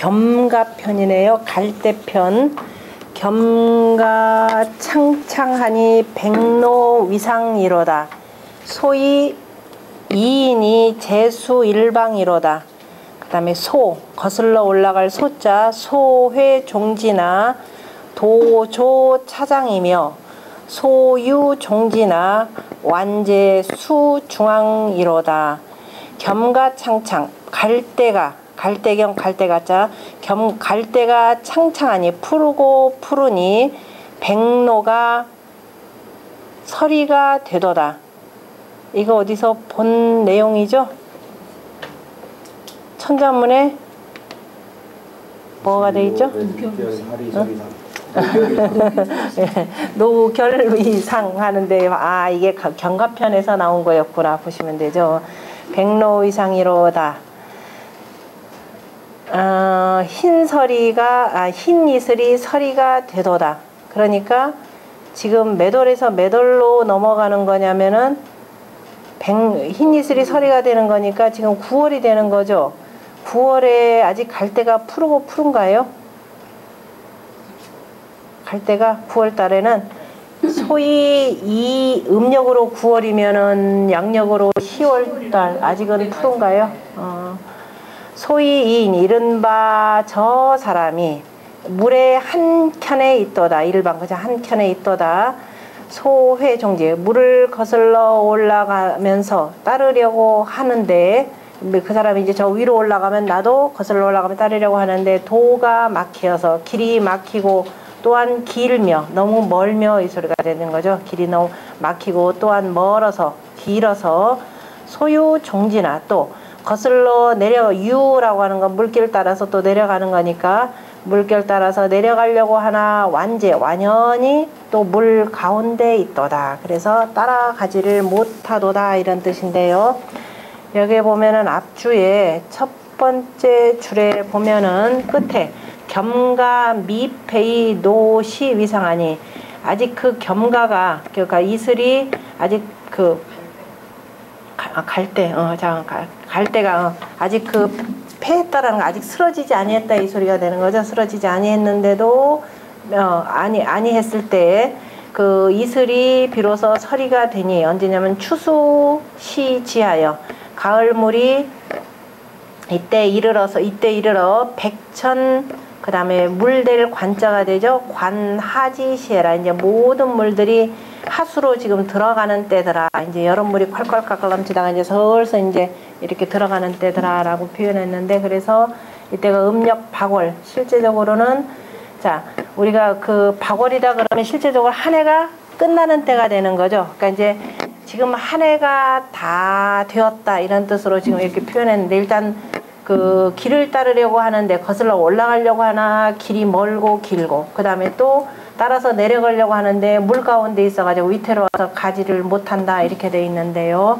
겸가편이네요. 갈대편. 겸가 창창하니 백로 위상이로다. 소위 이인이 제수 일방이로다. 그 다음에 소, 거슬러 올라갈 소자 소회 종지나 도조 차장이며 소유 종지나 완제 수 중앙이로다. 겸가 창창, 갈대가, 갈대경 갈대가자, 갈대가 창창하니 푸르고 푸르니 백로가 서리가 되도다. 이거 어디서 본 내용이죠? 천자문에 뭐가 돼 있죠? 노결위상 하는데 이게 경가편에서 나온 거였구나 보시면 되죠. 백로위상이로다. 흰 이슬이 서리가 되도다. 그러니까 지금 매돌에서 매돌로 넘어가는 거냐면은 흰 이슬이 서리가 되는 거니까 지금 9월이 되는 거죠. 9월에 아직 갈대가 푸르고 푸른가요? 갈대가 9월 달에는 소위 이 음력으로 9월이면은 양력으로 10월 달 아직은 푸른가요? 소위 이른바 저 사람이 물의 한 켠에 있도다. 일방 그저 한 켠에 있도다. 소회 종지 물을 거슬러 올라가면서 따르려고 하는데 그 사람이 이제 저 위로 올라가면 나도 거슬러 올라가면 따르려고 하는데 도가 막혀서 길이 막히고 또한 길며 너무 멀며 이 소리가 되는 거죠. 길이 너무 막히고 또한 멀어서 길어서 소유 종지나 또 거슬러 유라고 하는 건 물길 따라서 또 내려가는 거니까 물길 따라서 내려가려고 하나 완연히 또 물 가운데 있도다. 그래서 따라가지를 못하도다 이런 뜻인데요. 여기 보면은 앞주에 첫 번째 줄에 보면은 끝에 겸가 미패의 노시 위상하니 아직 그 겸가가 그러니까 이슬이 아직 그 갈대가 아직 그 패했다라는 거 아직 쓰러지지 아니했다 이 소리가 되는 거죠. 쓰러지지 아니했는데도 아니했을 때 그 이슬이 비로소 서리가 되니 언제냐면 추수시 지하여 가을물이 이때 이르러 백천 그 다음에 물될 관자가 되죠. 관하지시에라 이제 모든 물들이 하수로 지금 들어가는 때더라. 이제 여름물이 콸콸콸 넘치다가 이제 서울서 이제 이렇게 들어가는 때더라라고 표현했는데 그래서 이때가 음력 박월 실제적으로는 자 우리가 그 박월이다 그러면 실제적으로 한 해가 끝나는 때가 되는 거죠. 그러니까 이제 지금 한 해가 다 되었다 이런 뜻으로 지금 이렇게 표현했는데 일단 그 길을 따르려고 하는데 거슬러 올라가려고 하나 길이 멀고 길고 그 다음에 또 따라서 내려가려고 하는데 물 가운데 있어가지고 위태로 와서 가지를 못한다 이렇게 돼 있는데요.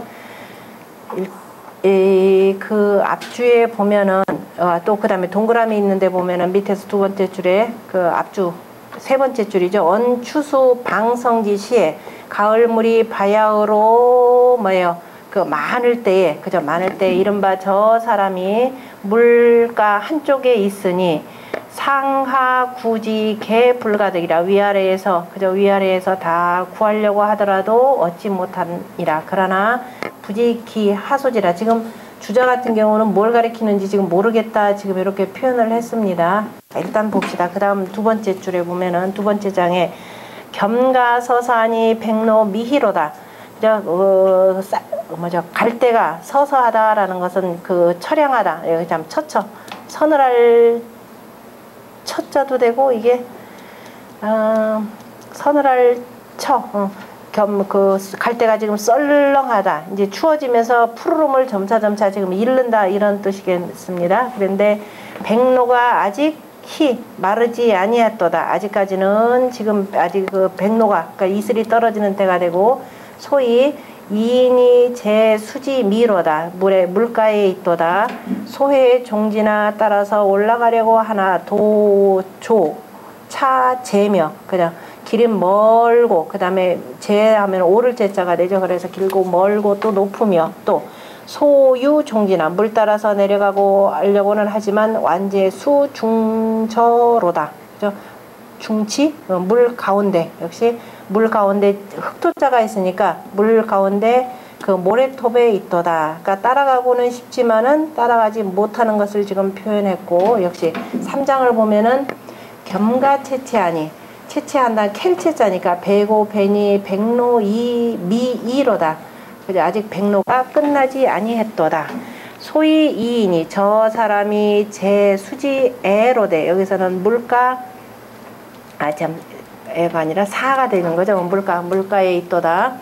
그 앞주에 보면은 또 그 다음에 동그라미 있는데 보면은 밑에서 두 번째 줄에 그 앞주 세 번째 줄이죠. 언추수 방성지 시에 가을물이 바야흐로 뭐예요? 그 많을 때에 그죠? 많을 때 이른바 저 사람이 물가 한쪽에 있으니 상하 구지 개 불가득이라 위아래에서 그저 위아래에서 다 구하려고 하더라도 얻지 못하니라. 그러나 부지기 하소지라. 지금 주자 같은 경우는 뭘 가리키는지 지금 모르겠다 지금 이렇게 표현을 했습니다. 일단 봅시다. 그 다음 두 번째 줄에 보면은 두 번째 장에 겸가서사니 백로 미희로다. 갈대가 서서하다라는 것은 그 처량하다. 여기 참 처처 서늘할 처자도 되고 이게 서늘할 그 갈대가 지금 썰렁하다. 이제 추워지면서 푸르름을 점차점차 지금 잃는다 이런 뜻이겠습니다. 그런데 백로가 아직 마르지 아니했도다. 아직까지는 지금 아직 그 백로가 그러니까 이슬이 떨어지는 때가 되고 소위 이인이 제 수지 미로다. 물가에 있도다. 소해의 종지나 따라서 올라가려고 하나 도조 차제며 그냥 길이 멀고 그 다음에 제하면 오를 제자가 되죠. 그래서 길고 멀고 또 높으며 또 소유 종지나 물 따라서 내려가고 하려고는 하지만 완제수 중저로다. 그죠? 중치 물 가운데 역시 물 가운데 흑토자가 있으니까 물 가운데 그 모래톱에 있도다. 그러니까 따라가고는 싶지만은 따라가지 못하는 것을 지금 표현했고 역시 3장을 보면은 겸가 채채하니 채채한다 켈채자니까 배고 배니 백로 미이로다. 그죠? 아직 백로가 끝나지 아니했도다. 소위 이인이 저 사람이 제 수지애로되 여기서는 물가 애가 아니라 사가 되는 거죠. 물가에 있도다.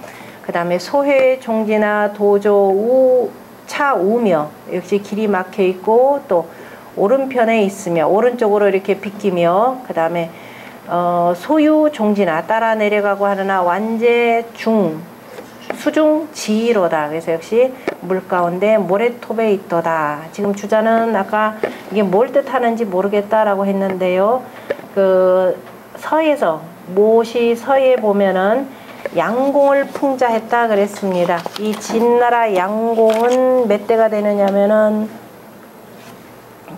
그 다음에 소회 종지나 도조 차우며 역시 길이 막혀 있고 또 오른편에 있으며 오른쪽으로 이렇게 비끼며 그 다음에 소유 종지나 따라 내려가고 하느나 완제 수중 지로다. 그래서 역시 물 가운데 모래톱에 있도다. 지금 주자는 아까 이게 뭘 뜻하는지 모르겠다라고 했는데요. 그 서에서 모시 서에 보면은 양공을 풍자했다 그랬습니다. 이 진나라 양공은 몇 대가 되느냐면은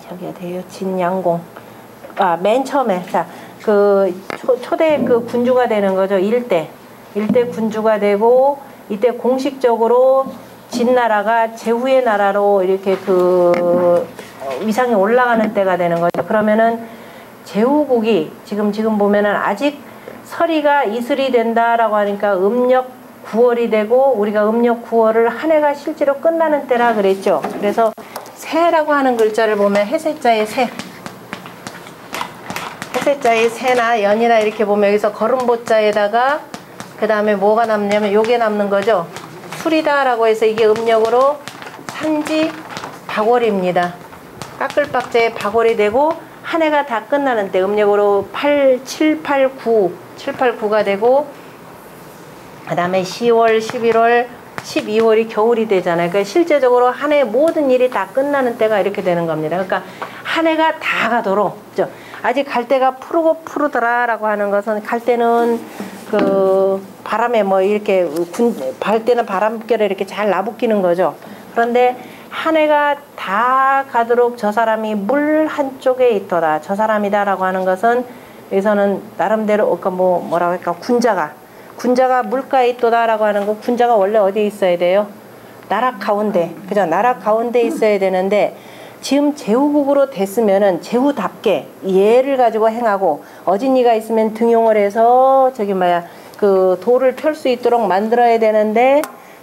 저기가 돼요. 진양공. 맨 처음에 자 그 초대 그 군주가 되는 거죠. 일대 군주가 되고 이때 공식적으로 진나라가 제후의 나라로 이렇게 그 위상이 올라가는 때가 되는 거죠. 그러면은 제후국이 지금 보면은 아직 서리가 이슬이 된다라고 하니까 음력 9월이 되고 우리가 음력 9월을 한 해가 실제로 끝나는 때라 그랬죠. 그래서 새라고 하는 글자를 보면 해세자의 새, 해세자의 새나 연이나 이렇게 보면 여기서 걸음보자에다가 그 다음에 뭐가 남냐면 요게 남는 거죠. 술이다라고 해서 이게 음력으로 산지 박월입니다. 까끌박자에 박월이 되고 한 해가 다 끝나는 때 음력으로 7, 8, 9가 되고 그 다음에 10월, 11월, 12월이 겨울이 되잖아요. 그러니까 실제적으로 한 해 모든 일이 다 끝나는 때가 이렇게 되는 겁니다. 그러니까 한 해가 다 가도록 그죠? 아직 갈 때가 푸르더라라고 하는 것은 갈 때는 그 바람에 뭐 이렇게 갈 때는 바람결에 이렇게 잘 나붙기는 거죠. 그런데 한 해가 다 가도록 저 사람이 물 한쪽에 있더라. 저 사람이다라고 하는 것은 여기서는 나름대로 뭐라고 할까 군자가 물가에 있도다라고 하는 거 군자가 원래 어디에 있어야 돼요? 나락 가운데 그죠? 나락 가운데 있어야 되는데 지금 제후국으로 됐으면은 제후답게 예를 가지고 행하고 어진이가 있으면 등용을 해서 그 돌을 펼 수 있도록 만들어야 되는데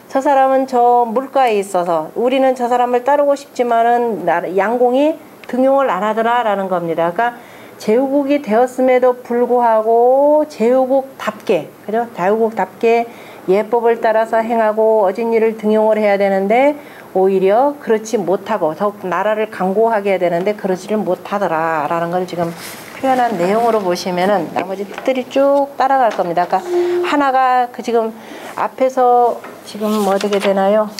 저 사람은 저 물가에 있어서 우리는 저 사람을 따르고 싶지만은 양공이 등용을 안 하더라라는 겁니다. 그러니까 제후국이 되었음에도 불구하고 제후국답게 그죠? 제후국답게 예법을 따라서 행하고 어진이를 등용을 해야 되는데 오히려 그렇지 못하고 더욱 나라를 강고하게 해야 되는데 그러지를 못하더라라는 걸 지금 표현한 내용으로 보시면은 나머지 뜻들이 쭉 따라갈 겁니다. 그러니까 하나가 지금 앞에서 지금 어떻게 되나요?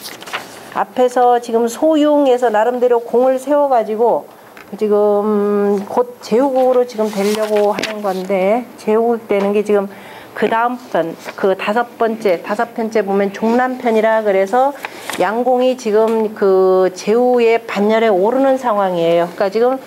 앞에서 지금 소융에서 나름대로 공을 세워가지고 지금 곧 제후국으로 지금 되려고 하는 건데 제후국 되는 게 지금 그 다음 편, 그 다섯 편째 보면 종남편이라 그래서 양공이 지금 그 제후의 반열에 오르는 상황이에요. 그러니까 지금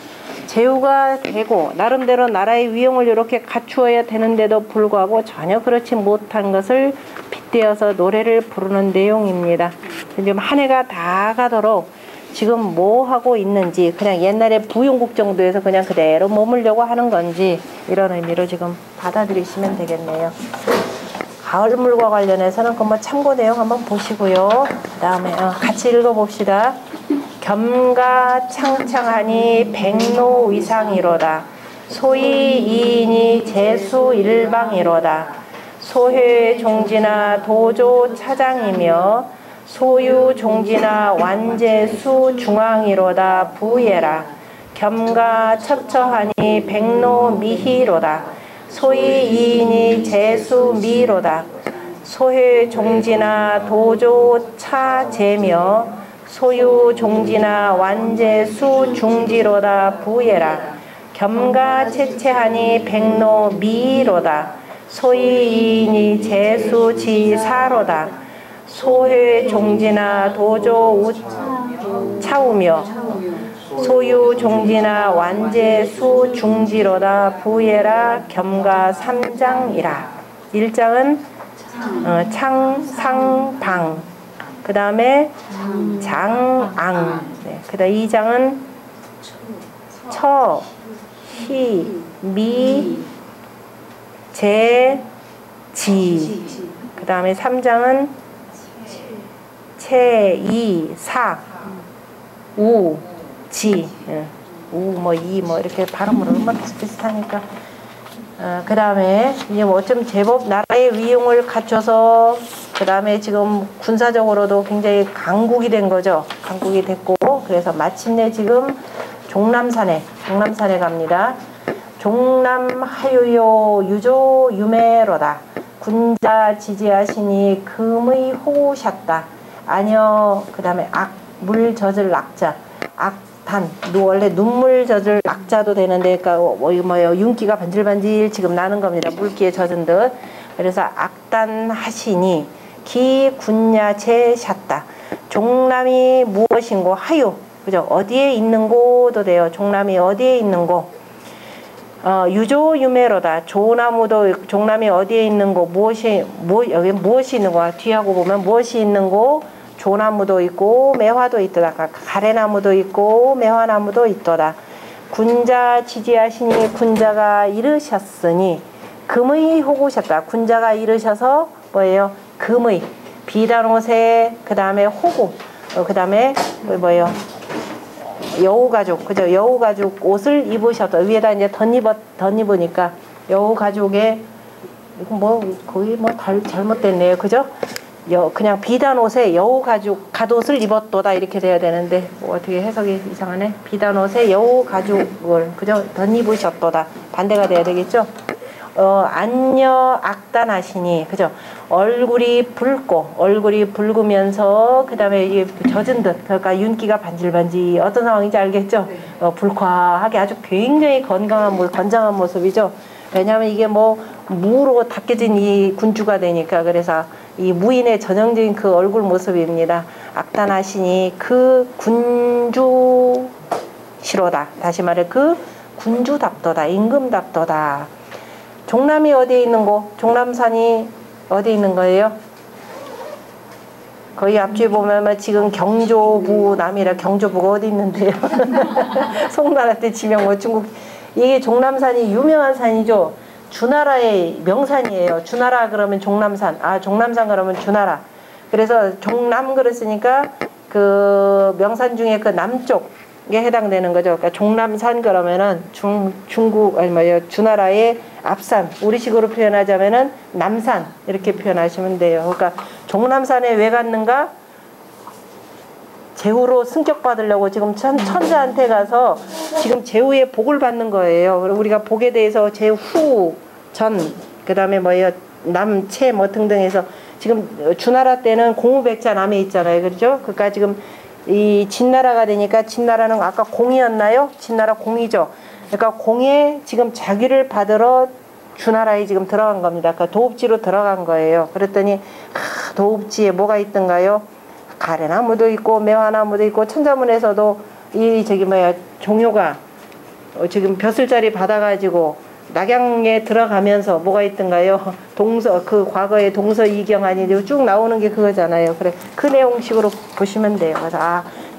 제후가 되고 나름대로 나라의 위용을 이렇게 갖추어야 되는데도 불구하고 전혀 그렇지 못한 것을 빗대어서 노래를 부르는 내용입니다. 지금 한 해가 다 가도록 지금 뭐 하고 있는지 그냥 옛날에 부용국 정도에서 그냥 그대로 머물려고 하는 건지 이런 의미로 지금 받아들이시면 되겠네요. 가을물과 관련해서는 그 뭐 참고 내용 한번 보시고요. 그 다음에 같이 읽어봅시다. 겸가 창창하니 백로 위상이로다. 소위 이인이 제수 일방이로다. 소회 종지나 도조 차장이며 소유 종지나 완제수 중앙이로다 부예라. 겸가 첩처하니 백로 미희로다. 소위 이인이 제수 미로다. 소회 종지나 도조 차제며 소유 종지나 완제수 중지로다 부예라. 겸가 채채하니 백로 미로다. 소위 이인이 제수 지사로다. 소회 종지나 도조 차우며 소유 종지나 완제 수 중지로다 부예라 겸가 삼장이라. 1장은 창, 상, 방. 그 다음에 장앙. 네. 그 다음 2장은 처, 희, 미, 제, 지. 그 다음에 3장은 채, 이, 사, 우, 지. 우, 뭐, 이, 뭐, 이렇게 발음으로 얼마나 비슷비슷하니까. 그 다음에 이제 뭐 좀 제법 나라의 위용을 갖춰서 그 다음에 지금 군사적으로도 굉장히 강국이 된 거죠. 강국이 됐고, 그래서 마침내 지금 종남산에 갑니다. 종남하유요 유조 유매로다. 군자 지지하시니 금의 호우셨다. 아니요. 그 다음에 물 젖을 악자. 악탄. 원래 눈물 젖을 악자도 되는데, 그러니까 윤기가 반질반질 지금 나는 겁니다. 물기에 젖은 듯. 그래서 악단하시니 기 군야 제셨다. 종남이 무엇인고 하유. 그죠? 어디에 있는고도 돼요. 종남이 어디에 있는고. 유조 유매로다. 조나무도 종남이 어디에 있는고 여기 무엇이 있는고. 뒤하고 보면 무엇이 있는고. 조나무도 있고 매화도 있더라. 가래나무도 있고 매화나무도 있더라. 군자 지지하시니 군자가 이르셨으니 금의 호구셨다. 군자가 이르셔서 뭐예요? 금의 비단옷에 그 다음에 호구 그 다음에 뭐예요? 여우가죽 그죠? 여우가죽 옷을 입으셨다. 위에다 이제 덧입으니까 여우가죽에 이거 뭐 거의 뭐 잘못됐네요. 그죠? 그냥 비단 옷에 여우 갓옷을 입었도다 이렇게 돼야 되는데 뭐 어떻게 해석이 이상하네. 비단 옷에 여우 가죽을 그죠? 덧입으셨도다 반대가 돼야 되겠죠. 안녀 악단하시니 그죠? 얼굴이 붉으면서 그 다음에 이게 젖은 듯 그러니까 윤기가 반질반질 어떤 상황인지 알겠죠? 불쾌하게 아주 굉장히 건장한 모습이죠. 왜냐하면 이게 뭐 무로 닦여진 이 군주가 되니까. 그래서 이 무인의 전형적인 그 얼굴 모습입니다. 악단하시니 그 군주시로다. 다시 말해 그 군주답도다. 임금답도다. 종남이 어디에 있는고? 종남산이 어디에 있는 거예요? 거의 앞뒤에 보면 지금 경조부 남이라 경조부가 어디 있는데요? 송나라 때 지명 뭐 중국 이게 종남산이 유명한 산이죠. 주나라의 명산이에요. 주나라 그러면 종남산. 종남산 그러면 주나라. 그래서 종남 그랬으니까 그 명산 중에 그 남쪽에 해당되는 거죠. 그러니까 종남산 그러면은 중국 아니 뭐예요? 주나라의 앞산. 우리식으로 표현하자면은 남산 이렇게 표현하시면 돼요. 그러니까 종남산에 왜 갔는가? 제후로 승격받으려고 지금 천자한테 가서 지금 제후의 복을 받는 거예요. 우리가 복에 대해서 제후, 전, 그 다음에 뭐예요? 남, 채, 뭐 등등 해서 지금 주나라 때는 공우백자 남에 있잖아요. 그렇죠? 그러니까 지금 이 진나라가 되니까 진나라는 아까 공이었나요? 진나라 공이죠. 그러니까 공에 지금 자기를 받으러 주나라에 지금 들어간 겁니다. 그러니까 도읍지로 들어간 거예요. 그랬더니 도읍지에 뭐가 있던가요? 가래나무도 있고 매화나무도 있고 천자문에서도 이 종효가 지금 벼슬자리 받아가지고 낙양에 들어가면서 뭐가 있던가요? 그 과거의 동서 이경 아니 쭉 나오는 게 그거잖아요. 그래 그 내용식으로 보시면 돼요. 그래서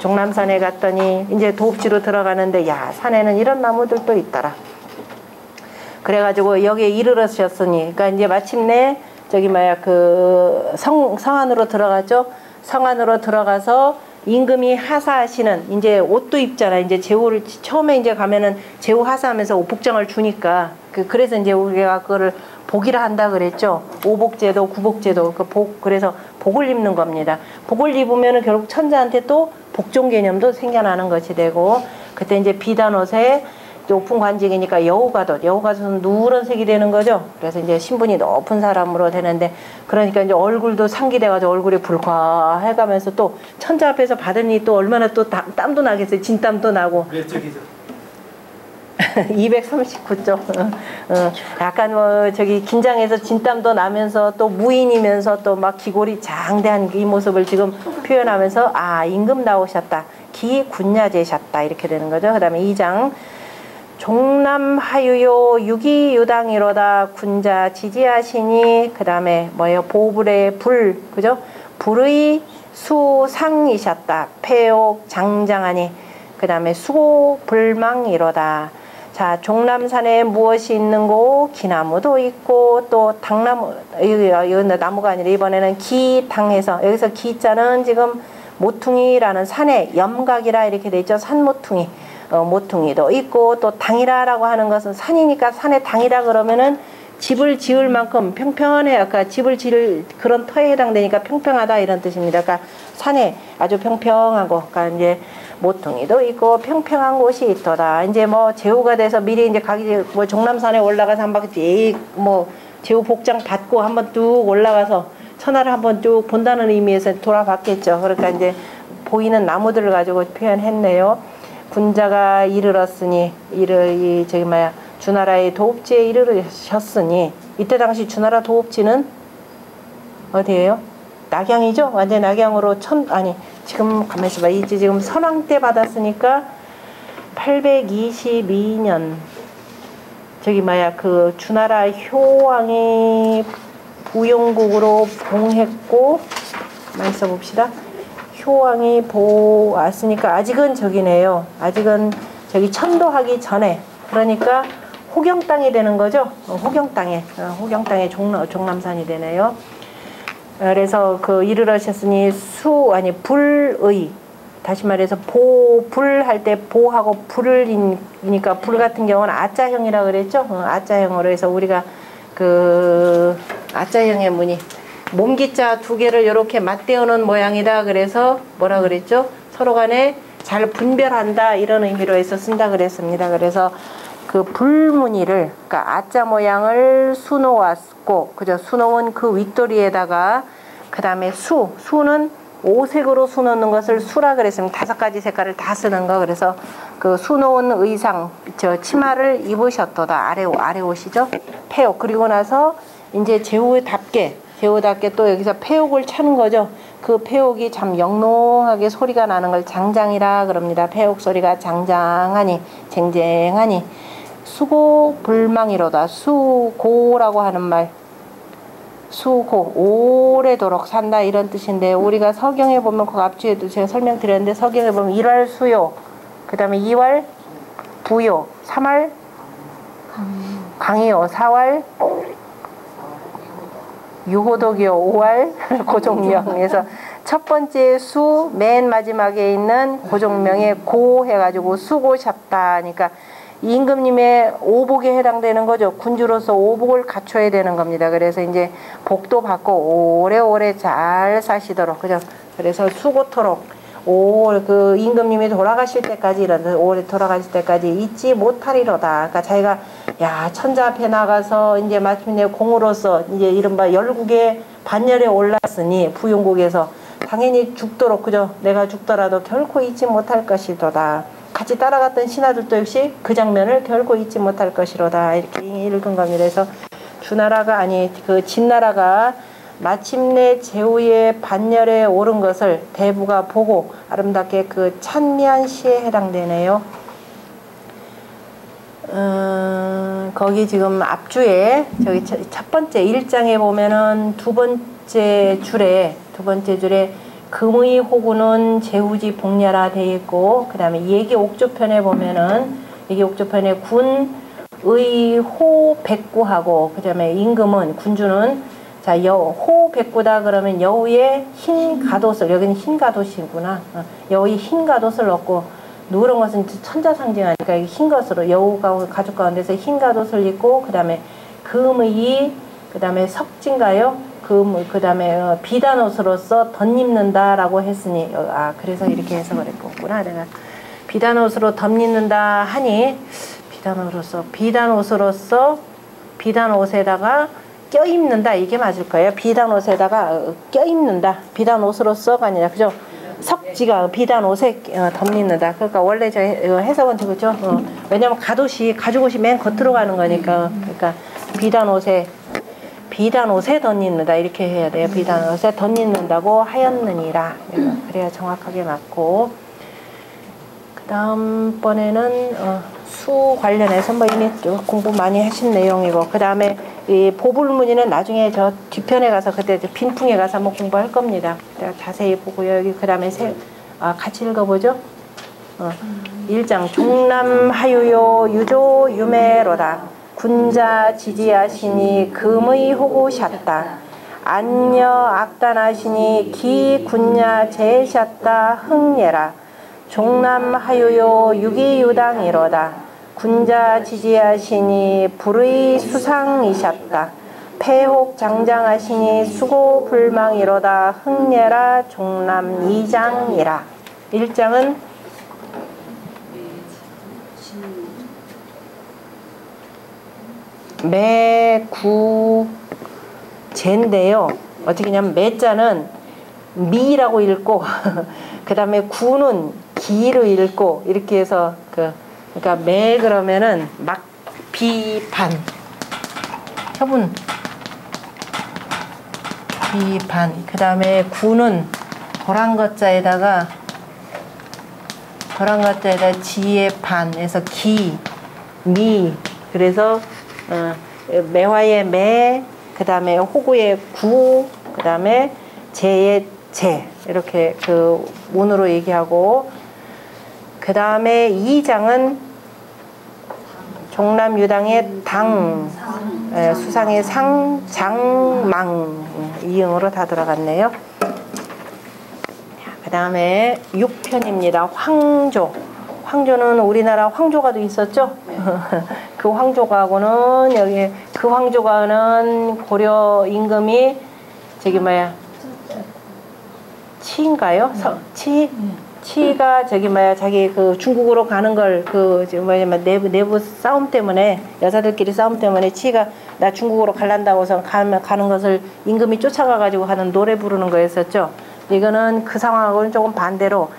종남산에 갔더니 이제 도읍지로 들어가는데 산에는 이런 나무들도 있더라. 그래가지고 여기에 이르렀셨으니 그러니까 이제 마침내 그 성안으로 들어가죠. 성안으로 들어가서 임금이 하사하시는 이제 옷도 입잖아. 이제 제후를 처음에 이제 가면은 제후 하사하면서 옷복장을 주니까 그래서 이제 우리가 그거를 복이라 한다 그랬죠. 오복제도 구복제도 그래서 복을 입는 겁니다. 복을 입으면은 결국 천자한테 또 복종 개념도 생겨나는 것이 되고 그때 이제 비단 옷에 높은 관직이니까 여우가옷은 누런색이 되는 거죠. 그래서 이제 신분이 높은 사람으로 되는데 그러니까 이제 얼굴도 상기돼가지고 얼굴이 불쾌해가면서 또 천자 앞에서 받으니 또 얼마나 또 땀도 나겠어요. 진땀도 나고. 외적이죠. 239쪽. 약간 뭐 저기 긴장해서 진땀도 나면서 또 무인이면서 또 막 기골이 장대한 이 모습을 지금 표현하면서 아 임금 나오셨다. 기군야제셨다. 이렇게 되는 거죠. 그 다음에 2장 종남하유요 유기유당이로다 군자 지지하시니 그 다음에 뭐예요? 보불의 불 그죠? 불의 수상이셨다. 폐옥 장장하니 그 다음에 수고불망이로다. 자 종남산에 무엇이 있는고 기나무도 있고 또 당나무 이건 나무가 아니라 이번에는 기당에서 여기서 기자는 지금 모퉁이라는 산에 염각이라 이렇게 돼 있죠. 산모퉁이 모퉁이도 있고 또 당이라라고 하는 것은 산이니까 산에 당이라 그러면은 집을 지을 만큼 평평해요. 그러니까 집을 지을 그런 터에 해당되니까 평평하다 이런 뜻입니다. 그러니까 산에 아주 평평하고 그러니까 이제 모퉁이도 있고 평평한 곳이 있더라. 이제 뭐 제후가 돼서 미리 이제 가기 뭐 종남산에 올라가서 한 바퀴 뭐 제후 복장 받고 한번 쭉 올라가서 천하를 한번 쭉 본다는 의미에서 돌아봤겠죠. 그러니까 이제 보이는 나무들을 가지고 표현했네요. 군자가 이르렀으니 저기 뭐야 주나라의 도읍지에 이르셨으니 이때 당시 주나라 도읍지는 어디예요? 낙양이죠. 완전 낙양으로 지금 가만히 있어봐. 이제 지금 선왕 때 받았으니까 822년 저기 뭐야 그 주나라 효왕이 부용국으로 봉했고 가만히 있어 봅시다. 효왕이 왔으니까 아직은 저기네요. 아직은 저기 천도하기 전에 그러니까 호경 땅이 되는 거죠. 호경 땅에 종남산이 되네요. 그래서 그 이르러셨으니 불의 다시 말해서 불 할 때 보하고 불이니까 불 같은 경우는 아자형이라 그랬죠. 아자형으로 해서 우리가 그 아자형의 무늬 몸기자 두 개를 이렇게 맞대어놓은 모양이다. 그래서 뭐라 그랬죠? 서로 간에 잘 분별한다 이런 의미로 해서 쓴다 그랬습니다. 그래서 그 불무늬를 그러니까 아자 모양을 수놓았고 그죠? 수놓은 그 윗도리에다가 그 다음에 수는 오색으로 수놓는 것을 수라 그랬습니다. 5가지 색깔을 다 쓰는 거. 그래서 그 수놓은 의상 치마를 입으셨도다. 아래 옷이죠. 폐옥. 그리고 나서 이제 제후답게 또 여기서 폐옥을 차는 거죠. 그 폐옥이 참 영롱하게 소리가 나는 걸 장장이라 그럽니다. 폐옥 소리가 장장하니 쟁쟁하니 수고불망이로다. 수고라고 하는 말 수고 오래도록 산다 이런 뜻인데 우리가 서경에 보면 그 앞주에도 제가 설명드렸는데 서경에 보면 1월 수요 그 다음에 2월 부요 3월 강이요 4월 유호독이요 5월 고종명에서 첫 번째 수 맨 마지막에 있는 고종명에 고 해가지고 수고셨다 하니까 임금님의 오복에 해당되는 거죠. 군주로서 오복을 갖춰야 되는 겁니다. 그래서 이제 복도 받고 오래오래 잘 사시도록 그죠. 그래서 수고토록 그 임금님이 돌아가실 때까지 오래 돌아가실 때까지 잊지 못하리로다. 그러니까 자기가 천자 앞에 나가서 이제 마침내 공으로서 이제 이른바 열국의 반열에 올랐으니 부용국에서 당연히 죽도록 그죠. 내가 죽더라도 결코 잊지 못할 것이로다. 같이 따라갔던 신하들도 역시 그 장면을 결코 잊지 못할 것이로다. 이렇게 읽은 겁니다. 그래서 그 진나라가 마침내 제후의 반열에 오른 것을 대부가 보고 아름답게 그 찬미한 시에 해당되네요. 거기 지금 앞주에 저기 첫 번째 1장에 보면은 두 번째 줄에 금의 호구는 제후지 복야라 되어 있고 그 다음에 얘기 옥조편에 보면은 얘기 옥조편에 군의 호 백구하고 그 다음에 임금은 군주는 호 백구다 그러면 여우의 흰 갓옷을 여기는 흰 갓옷이구나. 여우의 흰 갓옷을 얻고 누런 것은 천자 상징하니까 흰 것으로 여우가 가죽 가운데서 흰 갓옷을 입고 그 다음에 금의 그 다음에 석진가요? 그 다음에 비단 옷으로서 덧입는다라고 했으니 그래서 이렇게 해석을 했구나. 내가 비단 옷으로 덧입는다 하니 비단 옷에다가 껴입는다 이게 맞을 거예요. 비단 옷에다가 껴입는다. 비단 옷으로서가 아니라 그죠? 석지가 비단 옷에 덧입는다. 그러니까 원래 저 해석은 그죠. 왜냐면 가죽옷이 맨 겉으로 가는 거니까. 그러니까 비단 옷에 덧입는다 이렇게 해야 돼요. 비단 옷에 덧입는다고 하였느니라. 그래야 정확하게 맞고. 그 다음번에는 수 관련해서 뭐 이미 공부 많이 하신 내용이고, 그 다음에 이 보불문의는 나중에 저 뒤편에 가서 그때 빈풍에 가서 한번 공부할 겁니다. 내가 자세히 보고요. 여기 그 다음에 같이 읽어보죠. 1장 종남하유요 유조 유매로다. 군자 지지하시니 금의 호구샷다. 안녀 악단하시니 기 군야 제샷다 흥예라. 종남하유요 유기유당이로다. 군자 지지하시니 불의 수상이셨다. 폐혹 장장하시니 수고 불망이로다. 흥예라. 종남 2장이라. 1장은 매구제인데요. 어떻게 냐면 매자는 미라고 읽고 그 다음에 구는 기로 읽고 이렇게 해서 그러니까 매 그러면은 막 비판 처분 비판. 그 다음에 구는 도랑거자에다가 지의 반에서 기, 미. 그래서 매화의 매, 그 다음에 호구의 구, 그 다음에 제의 제 이렇게 그 문으로 얘기하고, 그 다음에 2장은 종남유당의 당, 수상의 상, 장망 이응으로 다 들어갔네요. 그 다음에 6편입니다. 황조는 우리나라 황조가도 있었죠. 그 황조가하고는 여기 그 황조가는 고려 임금이 치인가요? 치가 자기 그 중국으로 가는 걸 내부 싸움 때문에, 여자들끼리 싸움 때문에 치가 나 중국으로 갈란다고서 가는 것을 임금이 쫓아가가지고 하는 노래 부르는 거였었죠. 이거는 그 상황하고는 조금 반대로,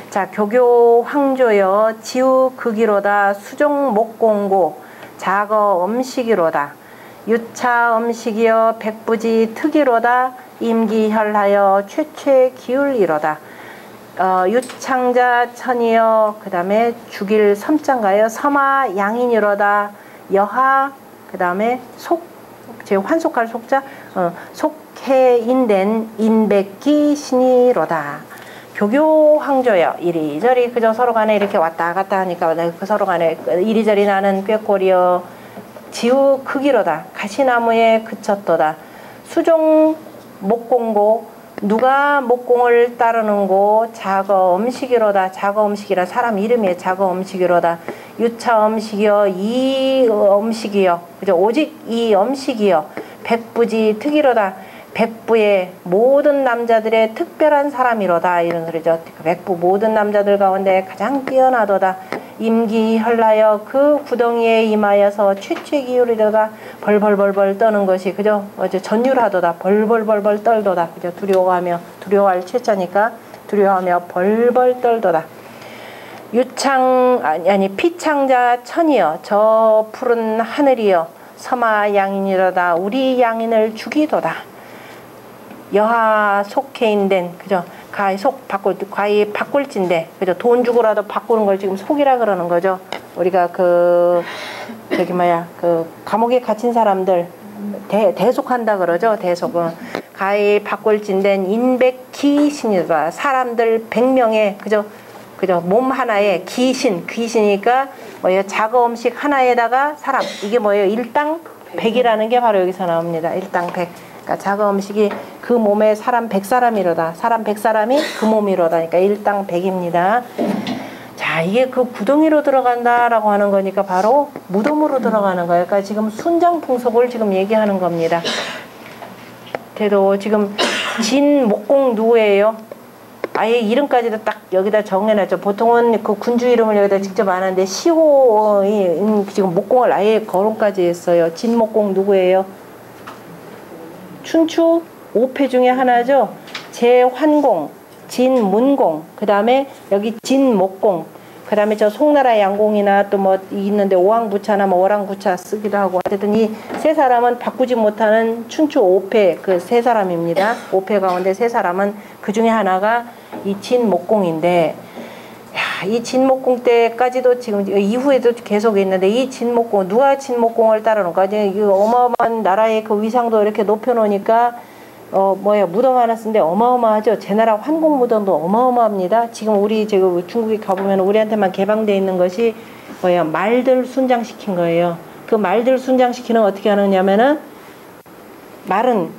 자, 교교 황조여 지우 극이로다. 수종 목공고 자거 음식이로다. 유차 음식이여 백부지 특이로다. 임기혈하여 최최 기울이로다. 유창자 천이여, 그 다음에 죽일 섬장가여 서마 양인이로다. 여하, 그 다음에 환속할 속자, 속해인된 인백기 신이로다. 교교 황조여 이리저리 그저 서로 간에 이렇게 왔다 갔다 하니까 그 서로 간에 이리저리 나는 꾀꼬리여 지우 크기로다. 가시나무에 그쳤도다. 수종 목공고 누가 목공을 따르는고 자거 음식이로다. 자거 음식이라 사람 이름이에요. 자거 음식이로다. 유차 음식이여 이 음식이여, 그죠? 오직 이 음식이여 백부지 특이로다. 백부의 모든 남자들의 특별한 사람이로다. 이런 소리죠. 백부 모든 남자들 가운데 가장 뛰어나도다. 임기혈라여 그 구덩이에 임하여서 최최 기울이로다. 벌벌벌벌 떠는 것이, 그죠? 전율하도다. 벌벌벌벌 떨도다. 그죠? 두려워할 최자니까 두려워하며 벌벌 떨도다. 피창자 천이여 저 푸른 하늘이여 서마 양인이로다. 우리 양인을 죽이도다. 여하 속해인된, 그죠? 과히 바꿀진데, 그죠? 돈 주고라도 바꾸는 걸 지금 속이라 그러는 거죠. 우리가 감옥에 갇힌 사람들 대속한다 그러죠. 대속은 과히 바꿀진된 인백기신이다. 사람들 100명의 그죠? 몸 하나에 귀신이니까 자거 음식 하나에다가 사람, 이게 뭐예요? 일당 100이라는 게 바로 여기서 나옵니다. 일당 100. 그러니까 자거 음식이 그 몸에 사람 100사람이로다. 사람 100사람이 그 몸이로다. 그러니까 일당 100입니다. 자, 이게 그 구덩이로 들어간다라고 하는 거니까 바로 무덤으로 들어가는 거예요. 그러니까 지금 순장풍속을 지금 얘기하는 겁니다. 그래도 지금 진목공 누구예요? 아예 이름까지도 딱 여기다 정해놨죠. 보통은 그 군주 이름을 여기다 직접 안 하는데 시호의 지금 목공을 아예 거론까지 했어요. 진목공 누구예요? 춘추 5패 중에 하나죠. 제환공, 진문공, 그 다음에 여기 진목공, 그 다음에 저 송나라 양공이나 또 뭐 있는데 오왕부차나 뭐 월왕부차 쓰기도 하고, 어쨌든 이 세 사람은 바꾸지 못하는 춘추 5패 그 세 사람입니다. 5패 가운데 세 사람은 그 중에 하나가 이 진목공인데, 야, 이 진목공 때까지도 지금 이후에도 계속 있는데, 이 진목공, 누가 진목공을 따르는가? 이제 이 어마어마한 나라의 그 위상도 이렇게 높여놓으니까 무덤 하나 쓴데 어마어마하죠. 제나라 환공 무덤도 어마어마합니다. 지금 우리 지금 중국에 가보면 우리한테만 개방되어 있는 것이 말들 순장시킨 거예요. 그 말들 순장시키는 어떻게 하느냐면은, 말은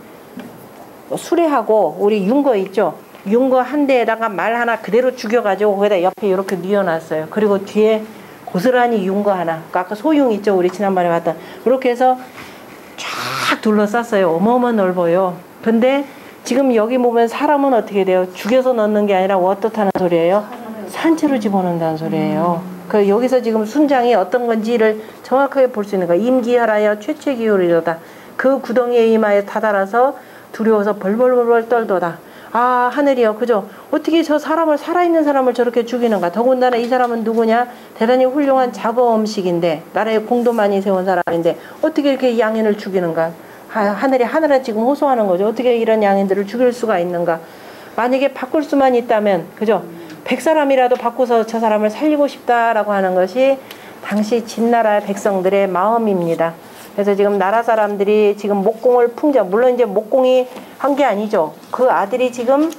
수레하고 우리 윤거 있죠. 윤거 한 대에다가 말 하나 그대로 죽여가지고 거기다 옆에 이렇게 뉘어놨어요. 그리고 뒤에 고스란히 윤거 하나, 아까 소융 있죠. 우리 지난번에 봤던. 그렇게 해서 쫙 둘러쌌어요. 어마어마 넓어요. 근데 지금 여기 보면 사람은 어떻게 돼요? 죽여서 넣는 게 아니라 어떻다는 소리예요? 산채로 집어넣는다는 소리예요. 그 여기서 지금 순장이 어떤 건지를 정확하게 볼 수 있는 거예요. 임기하라여 최최기울이로다. 그 구덩이에 임하여 다다라서 두려워서 벌벌벌벌 떨도다. 아, 하늘이요. 그죠? 어떻게 저 사람을, 살아있는 사람을 저렇게 죽이는가? 더군다나 이 사람은 누구냐? 대단히 훌륭한 자거엄식인데, 나라에 공도 많이 세운 사람인데 어떻게 이렇게 양인을 죽이는가? 하늘에 지금 호소하는 거죠. 어떻게 이런 양인들을 죽일 수가 있는가? 만약에 바꿀 수만 있다면, 그죠? 100사람이라도 바꿔서 저 사람을 살리고 싶다라고 하는 것이 당시 진나라 백성들의 마음입니다. 그래서 지금 나라 사람들이 지금 목공을 물론 이제 목공이 한 게 아니죠. 그 아들이 지금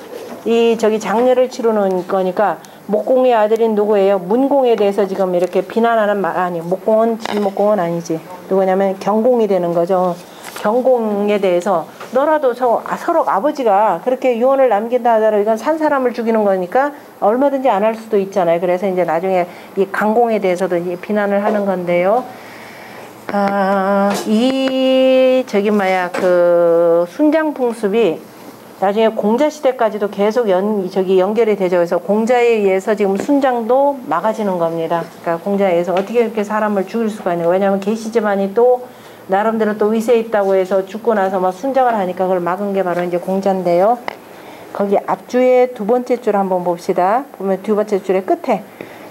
저기 장례를 치르는 거니까, 목공의 아들인 누구예요? 문공에 대해서 지금 이렇게 비난하는 말, 아니, 진목공은 아니지. 누구냐면 경공이 되는 거죠. 경공에 대해서 너라도 서로 아버지가 그렇게 유언을 남긴다 하더라도 이건 산 사람을 죽이는 거니까 얼마든지 안 할 수도 있잖아요. 그래서 이제 나중에 이 강공에 대해서도 이제 비난을 하는 건데요. 그 순장풍습이 나중에 공자 시대까지도 계속 연결이 되죠. 그래서 공자에 의해서 지금 순장도 막아지는 겁니다. 그러니까 공자에 의해서 어떻게 이렇게 사람을 죽일 수가 있는 거예요. 왜냐하면 계시 집안이 또 나름대로 또 위세 있다고 해서 죽고 나서 막 순장을 하니까 그걸 막은 게 바로 이제 공자인데요. 거기 앞줄의 두 번째 줄 한번 봅시다. 보면 두 번째 줄의 끝에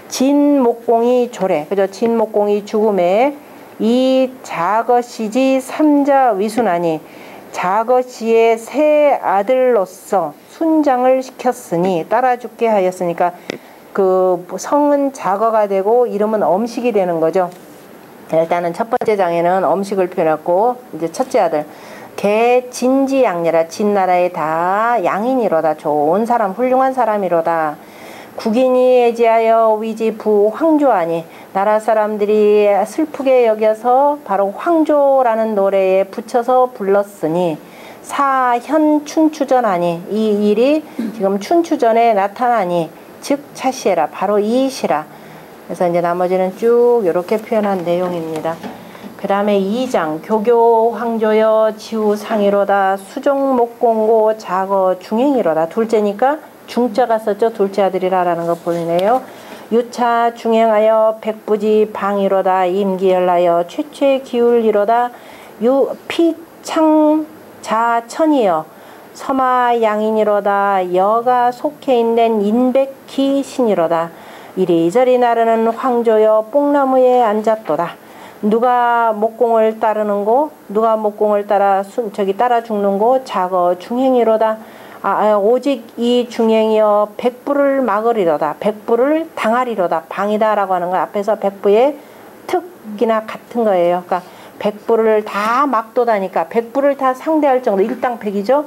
진목공이 조래, 그죠? 진목공이 죽음에 이 자거시지 삼자 위순하니, 자거시의 세 아들로서 순장을 시켰으니, 따라 죽게 하였으니까 그 성은 자거가 되고 이름은 엄식이 되는 거죠. 일단은 첫 번째 장에는 엄식을 표현했고, 이제 첫째 아들 개 진지양녀라, 진나라의 다 양인이로다. 좋은 사람, 훌륭한 사람이로다. 국인이 애지하여 위지부 황조하니, 나라 사람들이 슬프게 여겨서 바로 황조라는 노래에 붙여서 불렀으니, 사현 춘추전하니, 이 일이 지금 춘추전에 나타나니, 즉 차시해라, 바로 이 시라. 그래서 이제 나머지는 쭉 이렇게 표현한 내용입니다. 그 다음에 2장 교교 황조여 지우 상이로다, 수종목공고 자거 중행이로다. 둘째니까 중자가 썼죠. 둘째 아들이라는 거 보이네요. 유차 중행하여 백부지 방이로다, 임기열하여 최최 기울이로다. 피창 자천이여 서마 양인이로다, 여가 속해 있는 인백기 신이로다. 이리저리 나르는 황조여 뽕나무에 앉았도다. 누가 목공을 따르는고, 누가 목공을 따라 따라 죽는고, 자거 중행이로다. 오직 이 중행이여 백부를 막으리로다. 백부를 당하리로다. 방이다라고 하는 거 앞에서 백부의 특이나 같은 거예요. 그러니까 백부를 다 막도다니까 백부를 다 상대할 정도, 일당백이죠.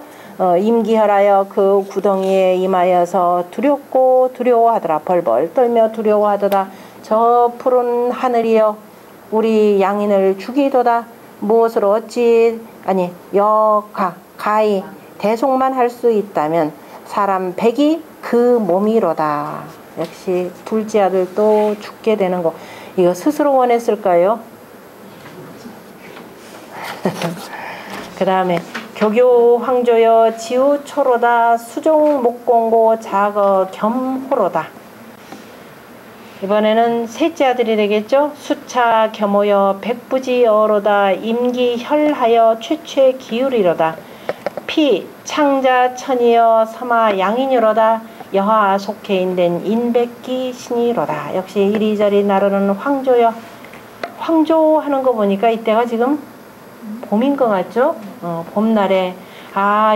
임기하라여 그 구덩이에 임하여서 두렵고 두려워하더라. 벌벌 떨며 두려워하더라. 저 푸른 하늘이여 우리 양인을 죽이도다. 무엇으로 어찌 가히 대속만 할 수 있다면 사람 백이 그 몸이로다. 역시 둘째 아들도 죽게 되는 거, 이거 스스로 원했을까요? 그 다음에 교교 황조여 지우 초로다, 수종 목공고 자거 겸호로다. 이번에는 셋째 아들이 되겠죠. 수차 겸호여 백부지어로다, 임기혈하여 최최 기울이로다. 피 창자 천이여 서마 양인이로다. 여하 속해 인된 인백기 신이로다. 역시 이리저리 나르는 황조여. 황조하는 거 보니까 이때가 지금 봄인 것 같죠? 봄날에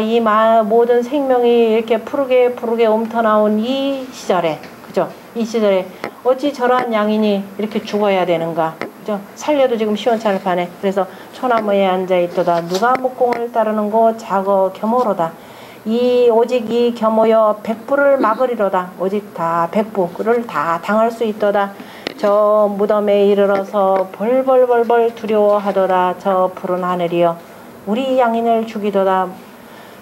이 모든 생명이 이렇게 푸르게 움터나온 이 시절에, 그죠? 이 시절에 어찌 저러한 양인이 이렇게 죽어야 되는가? 그죠? 살려도 지금 시원찮을 판에. 그래서 초나무에 앉아 있도다. 누가 목공을 따르는 거 자거 겸허로다. 오직 이 겸허여 백부를 막으리로다. 오직 다 백부를 다 당할 수 있도다. 저 무덤에 이르러서 벌벌 두려워하도다. 저 푸른 하늘이여 우리 양인을 죽이도다.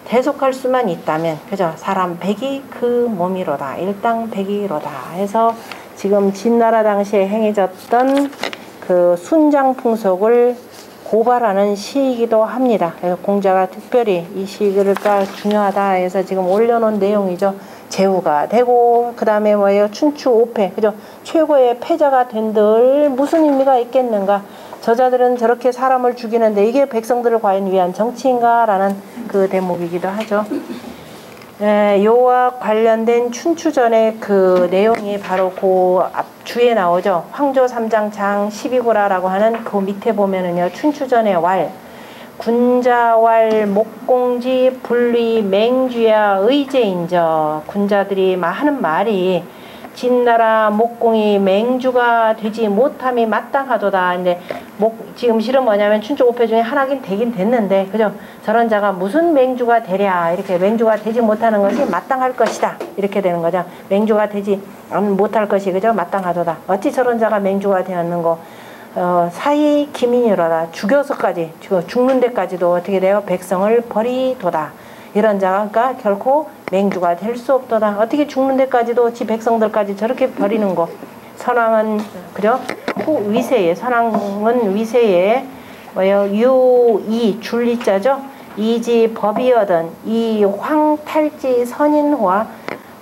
대속할 수만 있다면, 그죠? 사람 백이 그 몸이로다. 일당 백이로다. 해서 지금 진나라 당시에 행해졌던 그 순장 풍속을 고발하는 시이기도 합니다. 그래서 공자가 특별히 이 시가 중요하다 해서 지금 올려놓은 내용이죠. 제후가 되고, 그 다음에 뭐예요? 춘추 5패, 그죠? 최고의 패자가 된들 무슨 의미가 있겠는가? 저자들은 저렇게 사람을 죽이는데 이게 백성들을 과연 위한 정치인가? 라는 그 대목이기도 하죠. 요와 관련된 춘추전의 그 내용이 바로 그 앞주에 나오죠. 황조 3장 장 12구라라고 하는 그 밑에 보면은요. 춘추전의 왈, 군자왈 목공지 분리 맹주야 의제인저. 군자들이 하는 말이 진나라 목공이 맹주가 되지 못함이 마땅하도다. 근데 지금 실은 뭐냐면 춘추 5패 중에 하나긴 되긴 됐는데, 그죠? 저런 자가 무슨 맹주가 되랴. 이렇게 맹주가 되지 못하는 것이 마땅할 것이다. 이렇게 되는 거죠. 맹주가 되지 못할 것이, 그죠? 마땅하도다. 어찌 저런 자가 맹주가 되었는고. 사이 기민이로다. 죽여서까지, 죽는 데까지도 어떻게 돼요? 백성을 버리도다. 이런 자가 결코 맹주가 될 수 없도다. 어떻게 죽는 데까지도 지 백성들까지 저렇게 버리는 거. 선왕은, 그죠? 위세에, 선왕은 위세에, 유이, 줄리자죠? 이지 법이여든, 이 황탈지 선인화,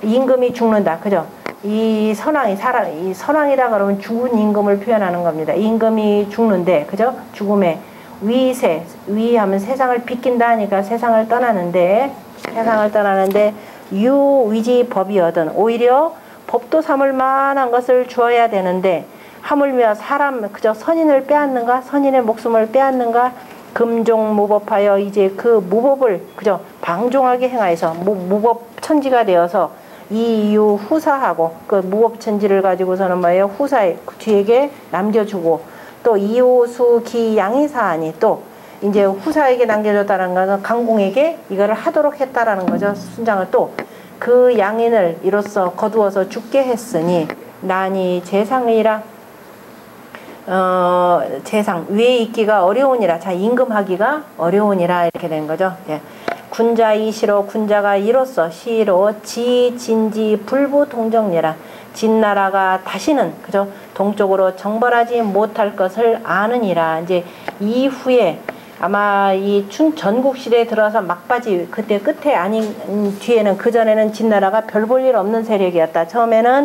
임금이 죽는다. 그죠? 이 선왕이다 그러면 죽은 임금을 표현하는 겁니다. 임금이 죽는데, 그죠? 죽음에 위세, 위하면 세상을 비낀다 하니까 세상을 떠나는데 유위지 법이여든, 오히려 법도 삼을 만한 것을 주어야 되는데 하물며 사람, 그저 선인을 빼앗는가? 선인의 목숨을 빼앗는가? 금종무법하여 이제 그 무법을, 그저 방종하게 행하여서 무법 천지가 되어서 이유 후사하고, 그 무법 천지를 가지고서는 뭐예요? 후사에 뒤에게 남겨주고, 또 이호수기 양이사하니, 또 이제 후사에게 남겨줬다는 것은 강공에게 이거를 하도록 했다라는 거죠. 순장을 또 그 양인을 이로써 거두어서 죽게 했으니 난이 재상이라, 재상 위에 있기가 어려우니라. 자, 임금하기가 어려우니라. 이렇게 된 거죠. 예. 군자이시로, 군자가 이로써 시로 진지 불부동정리라. 진나라가 다시는, 그죠? 동쪽으로 정벌하지 못할 것을 아느니라. 이제 이후에 아마 이 전국시대에 들어서 막바지, 그때 끝에 아닌 뒤에는, 그전에는 진나라가 별 볼 일 없는 세력이었다. 처음에는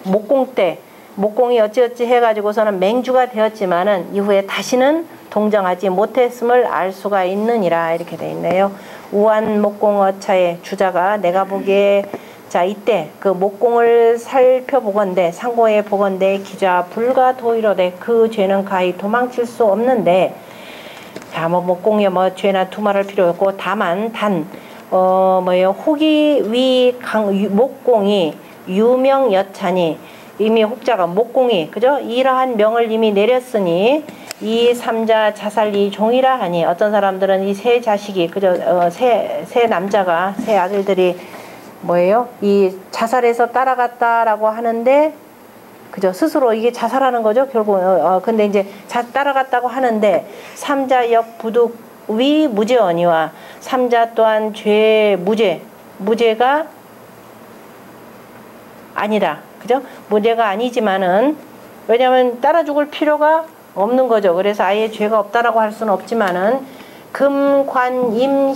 목공 때 목공이 어찌어찌 해가지고서는 맹주가 되었지만은 이후에 다시는 동정하지 못했음을 알 수가 있느니라. 이렇게 돼 있네요. 우한 목공어차의 주자가 내가 보기에, 자, 이때 그 목공을 살펴보건대, 상고해 보건대 기자 불가 도의로되 그 죄는 가히 도망칠 수 없는데, 자, 목공에 죄나 두말할 필요 없고, 다만 혹이 위 목공이 유명 여차니, 이미 혹자가 목공이, 그죠? 이러한 명을 이미 내렸으니 이 삼자 자살이 종이라 하니, 어떤 사람들은 이 세 자식이, 그죠? 세 남자가, 세 아들들이 이 자살해서 따라갔다라고 하는데, 그죠? 스스로 이게 자살하는 거죠, 결국. 근데 이제 따라갔다고 하는데, 삼자역 부득 위 무죄언이와 삼자 또한 무죄가 아니다. 그죠? 무죄가 아니지만은, 왜냐면 따라 죽을 필요가 없는 거죠. 그래서 아예 죄가 없다라고 할 수는 없지만은, 금관임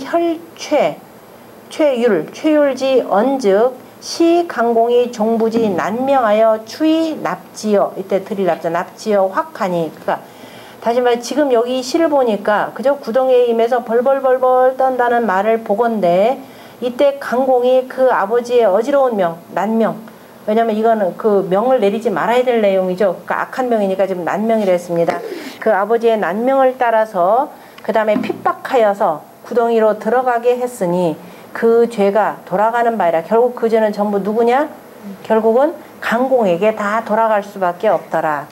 최율지 언즉 시강공이 종부지 난명하여 추이 납지여, 이때 들이납자 납지여 확하니, 그니까 다시 말해 지금 여기 시를 보니까, 그죠? 구덩이에 임해서 벌벌 떤다는 말을 보건대, 이때 강공이 그 아버지의 어지러운 명, 난명, 왜냐면 이거는 그 명을 내리지 말아야 될 내용이죠. 그러니까 악한 명이니까 지금 난명이라 했습니다. 그 아버지의 난명을 따라서 그 다음에 핍박하여서 구덩이로 들어가게 했으니 그 죄가 돌아가는 바이라. 결국 그 죄는 전부 누구냐? 결국은 강공에게 다 돌아갈 수밖에 없더라.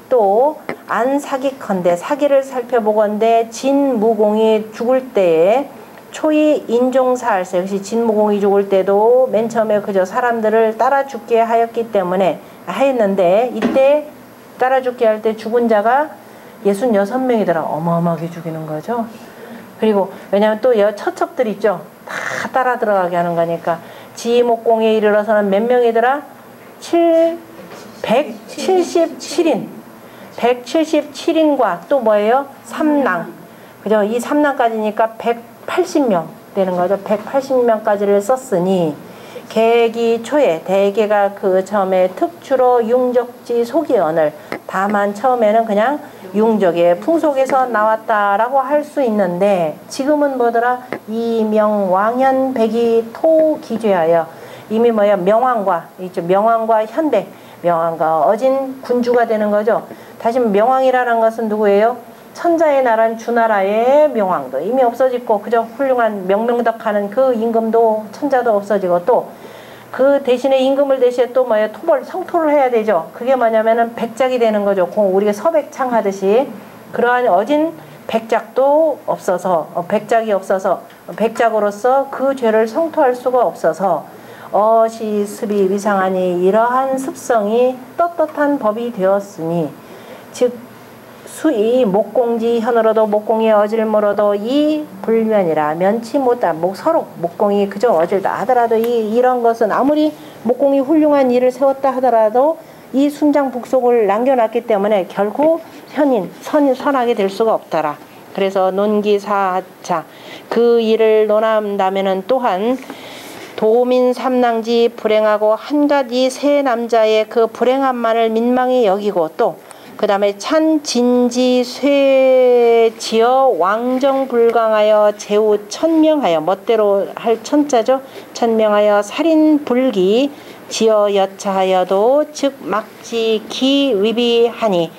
또 안사기컨대 사기를 살펴보건대 진무공이 죽을 때에 초이 인종사할세. 역시 진무공이 죽을 때도 맨 처음에 그저 사람들을 따라 죽게 하였기 때문에 하였는데 이때 따라 죽게 할 때 죽은 자가 66명이더라. 어마어마하게 죽이는 거죠. 그리고 왜냐하면 또 처첩들 있죠. 다 따라 들어가게 하는 거니까. 지목공에 이르러서는 몇 명이더라? 177인. 177인과 또 뭐예요? 삼랑. 그죠? 이 삼랑까지니까 180명 되는 거죠. 180명까지를 썼으니 계기 초에 대개가 그 처음에 특주로 융적지 소기언을 다만 처음에는 그냥 융적의 풍속에서 나왔다라고 할 수 있는데 지금은 뭐더라? 이명왕현백이 토기죄하여 이미 뭐야? 명왕과 있죠. 명왕과 현백, 명왕과 어진 군주가 되는 거죠. 다시 명왕이라는 것은 누구예요? 천자의 나라는 주나라의 명왕도 이미 없어지고 그저 훌륭한 명명덕하는 그 임금도 천자도 없어지고 또 그 대신에 임금을 대신에 또 뭐예요? 토벌 성토를 해야 되죠. 그게 뭐냐면은 백작이 되는 거죠. 우리가 서백창 하듯이 그러한 어진 백작도 없어서 백작이 없어서 백작으로서 그 죄를 성토할 수가 없어서 어시습이 위상하니 이러한 습성이 떳떳한 법이 되었으니 즉 수이 목공지 현으로도 목공이 어질모로도 이 불면이라 면치 못다. 서로 목공이 그저 어질다 하더라도 이런 것은 아무리 목공이 훌륭한 일을 세웠다 하더라도 이 순장 북속을 남겨놨기 때문에 결코 선하게 될 수가 없더라. 그래서 논기사자 그 일을 논한다면은 또한 도민 삼랑지 불행하고 한 가지 세 남자의 그 불행함만을 민망히 여기고 또 그 다음에 찬 진지 쇠지어 왕정 불강하여 제우 천명하여 멋대로 할 천자죠. 천명하여 살인 불기 지어 여차하여도 즉 막지 기위비하니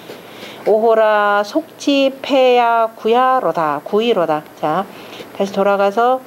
오호라 속지 패야 구야로다 구이로다. 자 다시 돌아가서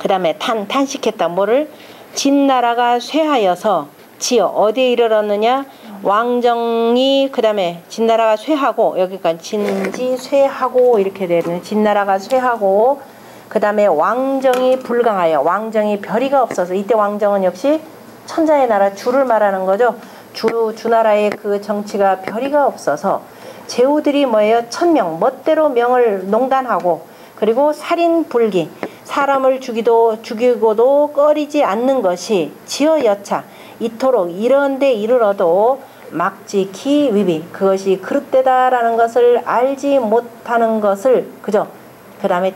그 다음에 탄식했다. 뭐를? 진나라가 쇠하여서 지어 어디에 이르렀느냐? 왕정이 그 다음에 진나라가 쇠하고 여기까지 진지 쇠하고 이렇게 되는 진나라가 쇠하고 그 다음에 왕정이 불강하여 왕정이 별이가 없어서 이때 왕정은 역시 천자의 나라 주를 말하는 거죠. 주나라의 그 정치가 별이가 없어서 제후들이 뭐예요? 천명 멋대로 명을 농단하고 그리고 살인 불기 사람을 죽이고도 꺼리지 않는 것이 지어 여차 이토록 이런 데 이르러도 막지키 위비 그것이 그릇되다라는 것을 알지 못하는 것을 그저 그 다음에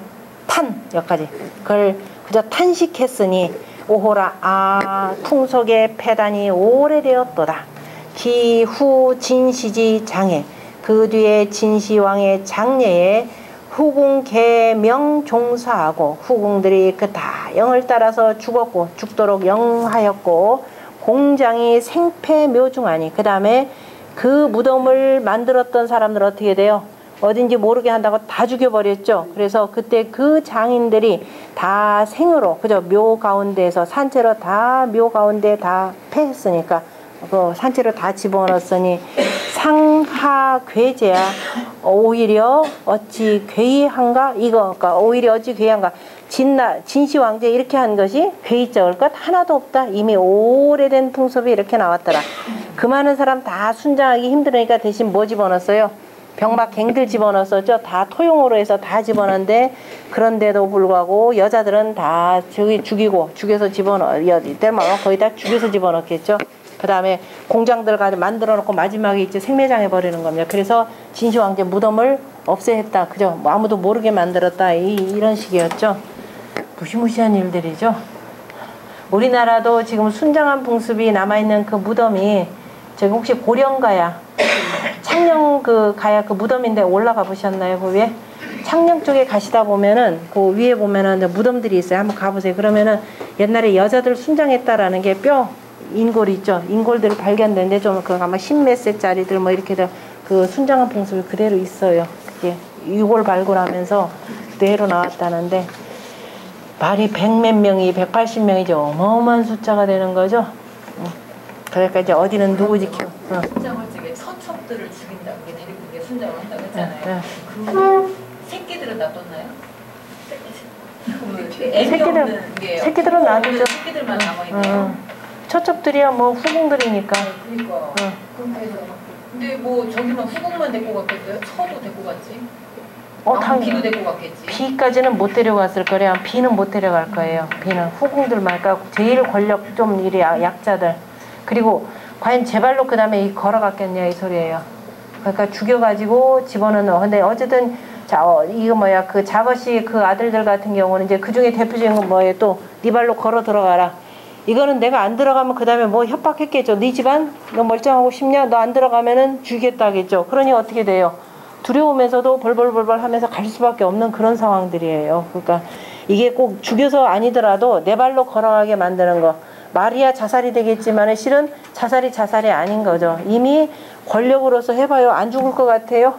여기까지 그걸 그저 탄식했으니 오호라 풍속의 패단이 오래되었도다. 기후 진시지 장애 그 뒤에 진시왕의 장례에 후궁 계명 종사하고 후궁들이 그 다 영을 따라서 죽었고 죽도록 영하였고 공장이 생패묘중하니 그 다음에 그 무덤을 만들었던 사람들 어떻게 돼요? 어딘지 모르게 한다고 다 죽여버렸죠. 그래서 그때 그 장인들이 다 생으로 그저 묘 가운데에서 산채로 다 묘 가운데 다 패했으니까 그 산채로 다 집어넣었으니 상하 괴제야 오히려 어찌 괴이한가 이거 그러니까 오히려 어찌 괴이한가 진시 왕제 이렇게 한 것이 괴이적을 것 하나도 없다. 이미 오래된 풍습이 이렇게 나왔더라. 그 많은 사람 다 순장하기 힘들으니까 대신 뭐 집어넣었어요? 병막 갱들 집어넣었었죠. 다 토용으로 해서 다 집어넣는데 그런데도 불구하고 여자들은 다 죽여서 이때만 거의 다 죽여서 집어넣겠죠. 그 다음에 공장들 가지고 만들어 놓고 마지막에 이제 생매장해 버리는 겁니다. 그래서 진시황제 무덤을 없애했다. 그죠? 뭐 아무도 모르게 만들었다. 이런 식이었죠. 무시무시한 일들이죠. 우리나라도 지금 순장한 풍습이 남아있는 그 무덤이 저기 혹시 고령가야 창녕 그 가야 그 무덤인데 올라가 보셨나요? 그 위에 창녕 쪽에 가시다 보면은 그 위에 보면은 이제 무덤들이 있어요. 한번 가보세요. 그러면은 옛날에 여자들 순장했다라는 게 뼈 인골 있죠. 인골들이 발견되는데 좀 그 아마 10몇 세짜리들 뭐 이렇게 그 순장한 봉수를 그대로 있어요. 그게 유골 발굴하면서 그대로 나왔다는데 말이 100몇 명이 180명이죠. 어마어마한 숫자가 되는 거죠. 그러니까 이제 어디는 누구 지켜. 순장을 쪽에 서척들을 죽인다고 데리고 순장을 한다고 했잖아요. 그 새끼들은 놔뒀나요? 새끼들은 놔두죠. 새끼들만 남아있네요. 처첩들이야 뭐 후궁들이니까. 그러니까. 근데 뭐 저기만 후궁만 데리고 갔겠어요? 처도 데리고 갔지? 비도 데리고 갔겠지? 비까지는 못 데려갔을 거래요. 비는 못 데려갈 거예요. 비는 후궁들만. 그러니까 제일 권력 좀 이리 약자들. 그리고 과연 제 발로 그 다음에 걸어갔겠냐 이 소리예요. 그러니까 죽여가지고 집어넣는. 근데 어쨌든 이거 뭐야 그 자거시 그 아들들 같은 경우는 이제 그 중에 대표적인 건 뭐예요? 또 네 발로 걸어 들어가라. 이거는 내가 안 들어가면 그 다음에 뭐 협박했겠죠. 네 집안 너 멀쩡하고 싶냐? 너 안 들어가면은 죽겠다겠죠. 그러니 어떻게 돼요? 두려우면서도 벌벌벌벌 하면서 갈 수밖에 없는 그런 상황들이에요. 그러니까 이게 꼭 죽여서 아니더라도 내 발로 걸어가게 만드는 거. 말이야 자살이 되겠지만 실은 자살이 아닌 거죠. 이미 권력으로서 해봐요. 안 죽을 것 같아요?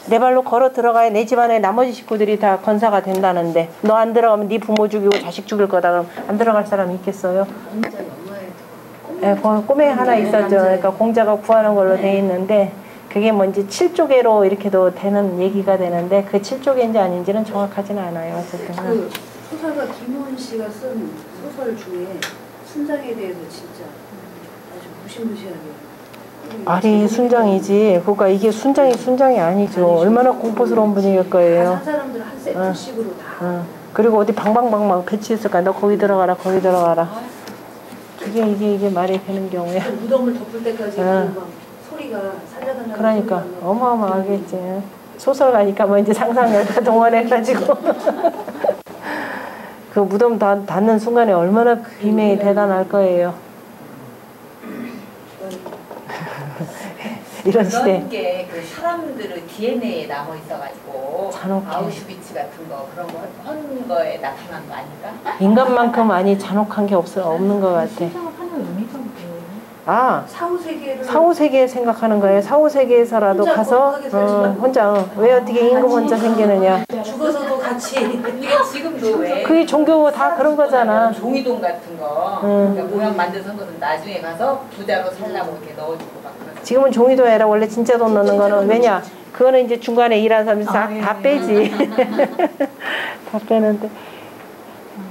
내 발로 걸어 들어가야 내 집안의 나머지 식구들이 다 건사가 된다는데 너 안 들어가면 네 부모 죽이고 자식 죽일 거다 그럼 안 들어갈 사람이 있겠어요? 네, 꿈에 하나 있었죠. 그러니까 공자가 구하는 걸로 돼 있는데 그게 뭔지 7조개로 이렇게도 되는 얘기가 되는데 그 7조개인지 아닌지는 정확하지는 않아요. 어쨌든 그 소설가 김호은 씨가 쓴 소설 중에 순장에 대해서 진짜 아주 무시무시하게 아니 순장이지. 그러니까 이게 순장이 아니죠. 얼마나 공포스러운 분위기일 거예요. 한 사람들 한 세트씩으로 다. 그리고 어디 방방방방 배치했을까? 너 거기 들어가라, 거기 들어가라. 이게 말이 되는 경우에. 무덤을 덮을 때까지 막 소리가 살려달라는. 그러니까 어마어마하겠지. 소설가니까 뭐 이제 상상을 다 동원해가지고 그 무덤 닿는 순간에 얼마나 그 비명이 대단할 거예요. 이런 시대. 그런 게 그 사람들의 DNA에 남아 있어가지고 아우슈비츠 같은 거 그런 거 한 거에 나타난 거 아닌가? 인간만큼 많이 잔혹한 게 없는 것 같아. 사후세계 생각하는 거예요. 사후세계에서라도 가서 혼자 왜 어떻게 임금 혼자 생기느냐. 죽어서도 같이. 이게 지금도 왜? 그게 종교 다 그런 거잖아. 종이돈 같은 거 그러니까 모양 만드는 것은 나중에 가서 부자로 살라고 이렇게 넣어주고 막 그런. 지금은 종이도 아니라 원래 진짜 돈 넣는 거는 왜냐? 그거는 이제 중간에 일하는 사람이 다 빼지. 다 빼는데.